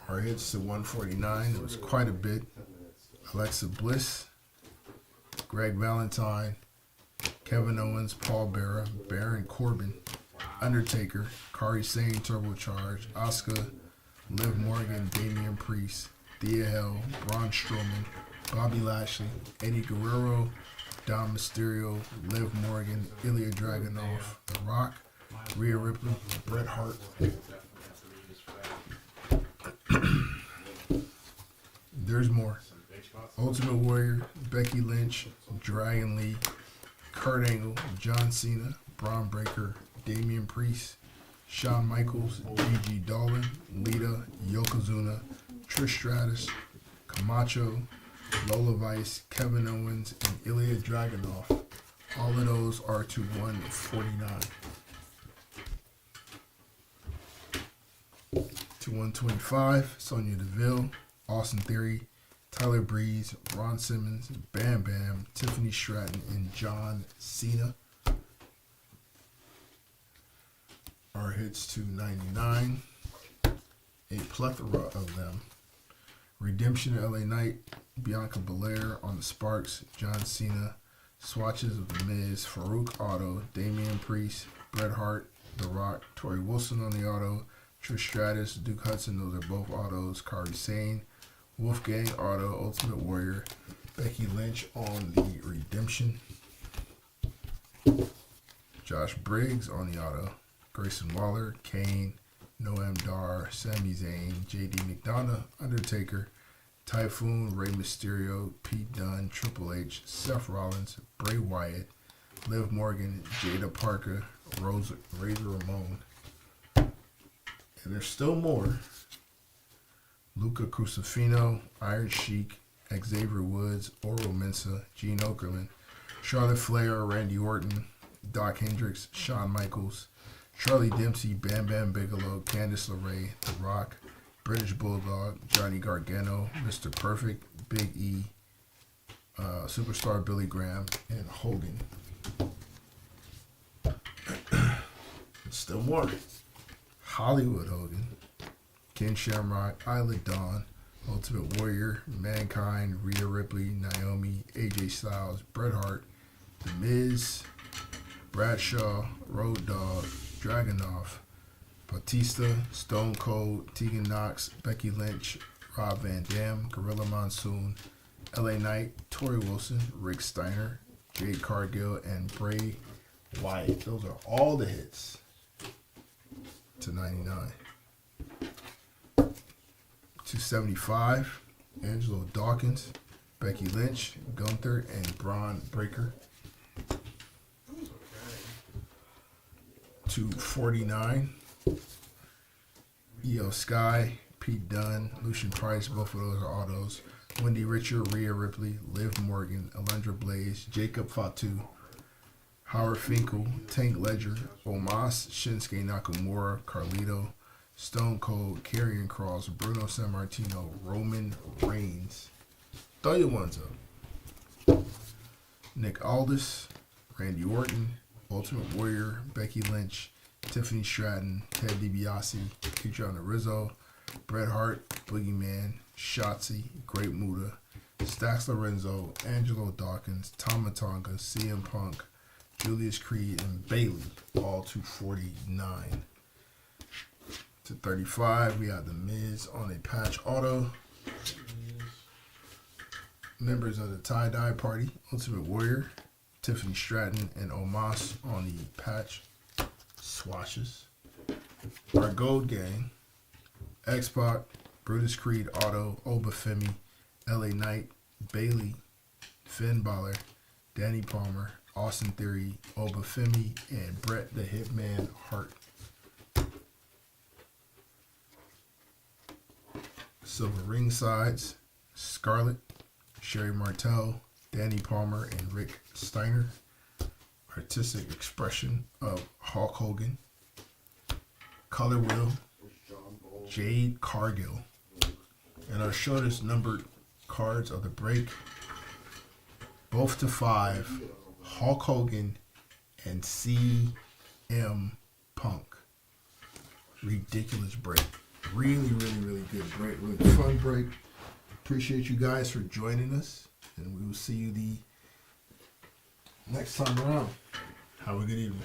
Our hits to 149, it was quite a bit. Alexa Bliss, Greg Valentine, Kevin Owens, Paul Bearer, Baron Corbin, Undertaker, Kari Sane, Turbocharged, Asuka, Liv Morgan, Damian Priest, Thea Hell, Braun Strowman, Bobby Lashley, Eddie Guerrero, Dom Mysterio, Liv Morgan, Ilya Dragunov, The Rock, Rhea Ripley, Bret Hart. There's more. Ultimate Warrior, Becky Lynch, Dragon Lee, Kurt Angle, John Cena, Braun Breaker, Damian Priest, Shawn Michaels, Gigi Dolan, Lita, Yokozuna, Trish Stratus, Camacho, Lola Vice, Kevin Owens, and Ilya Dragunov. All of those are to 149. To 125, Sonya Deville, Austin Theory, Tyler Breeze, Ron Simmons, Bam Bam, Tiffany Stratton, and John Cena. Our hits to 99, a plethora of them. Redemption, LA Knight, Bianca Belair on the Sparks, John Cena, swatches of The Miz, Farouk Auto, Damian Priest, Bret Hart, The Rock, Tori Wilson on the auto, Trish Stratus, Duke Hudson, those are both autos, Kari Sane, Wolfgang Auto, Ultimate Warrior, Becky Lynch on the redemption, Josh Briggs on the auto, Grayson Waller, Kane, Noam Dar, Sami Zayn, JD McDonough, Undertaker, Typhoon, Rey Mysterio, Pete Dunne, Triple H, Seth Rollins, Bray Wyatt, Liv Morgan, Jada Parker, Razor Ramon. And there's still more. Luca Crucifino, Iron Sheik, Xavier Woods, Oro Mensah, Gene Okerlund, Charlotte Flair, Randy Orton, Doc Hendricks, Shawn Michaels, Charlie Dempsey, Bam Bam Bigelow, Candice LeRae, The Rock, British Bulldog, Johnny Gargano, Mr. Perfect, Big E, Superstar Billy Graham, and Hogan. Still more. Hollywood Hogan, Ken Shamrock, Isla Dawn, Ultimate Warrior, Mankind, Rhea Ripley, Naomi, AJ Styles, Bret Hart, The Miz, Bradshaw, Road Dogg, Dragunov, Batista, Stone Cold, Tegan Knox, Becky Lynch, Rob Van Dam, Gorilla Monsoon, LA Knight, Tori Wilson, Rick Steiner, Jade Cargill, and Bray Wyatt. Those are all the hits to 99. 275, Angelo Dawkins, Becky Lynch, Gunther, and Braun Breaker. 249, Io Sky, Pete Dunne, Lucian Price, both of those are autos. Wendy Richard, Rhea Ripley, Liv Morgan, Alundra Blaze, Jacob Fatu, Howard Finkel, Tank Ledger, Omos, Shinsuke Nakamura, Carlito, Stone Cold, Karrion Kross, Bruno Sammartino, Roman Reigns. Throw your ones up. Nick Aldis, Randy Orton, Ultimate Warrior, Becky Lynch, Tiffany Stratton, Ted DiBiase, Adriana Rizzo, Bret Hart, Boogeyman, Shotzi, Great Muta, Stax Lorenzo, Angelo Dawkins, Tama Tonga, CM Punk, Julius Creed, and Bayley, all 249. To 35, we have The Miz on a patch auto. Members of the Tie-Dye Party, Ultimate Warrior, Tiffany Stratton, and Omos on the patch swatches. Our Gold Gang, X-Pac, Brutus Creed Auto, Obafemi, LA Knight, Bayley, Finn Balor, Danny Palmer, Austin Theory, Obafemi, and Bret the Hitman Hart. Silver ring sides, Scarlett, Sherry Martel, Danny Palmer, and Rick Steiner. Artistic expression of Hulk Hogan. Color wheel, Jade Cargill. And our shortest numbered cards of the break, both to 5, Hulk Hogan and CM Punk. Ridiculous break. Really good break. Really fun break. Appreciate you guys for joining us, and we will see you the next time around. Have a good evening.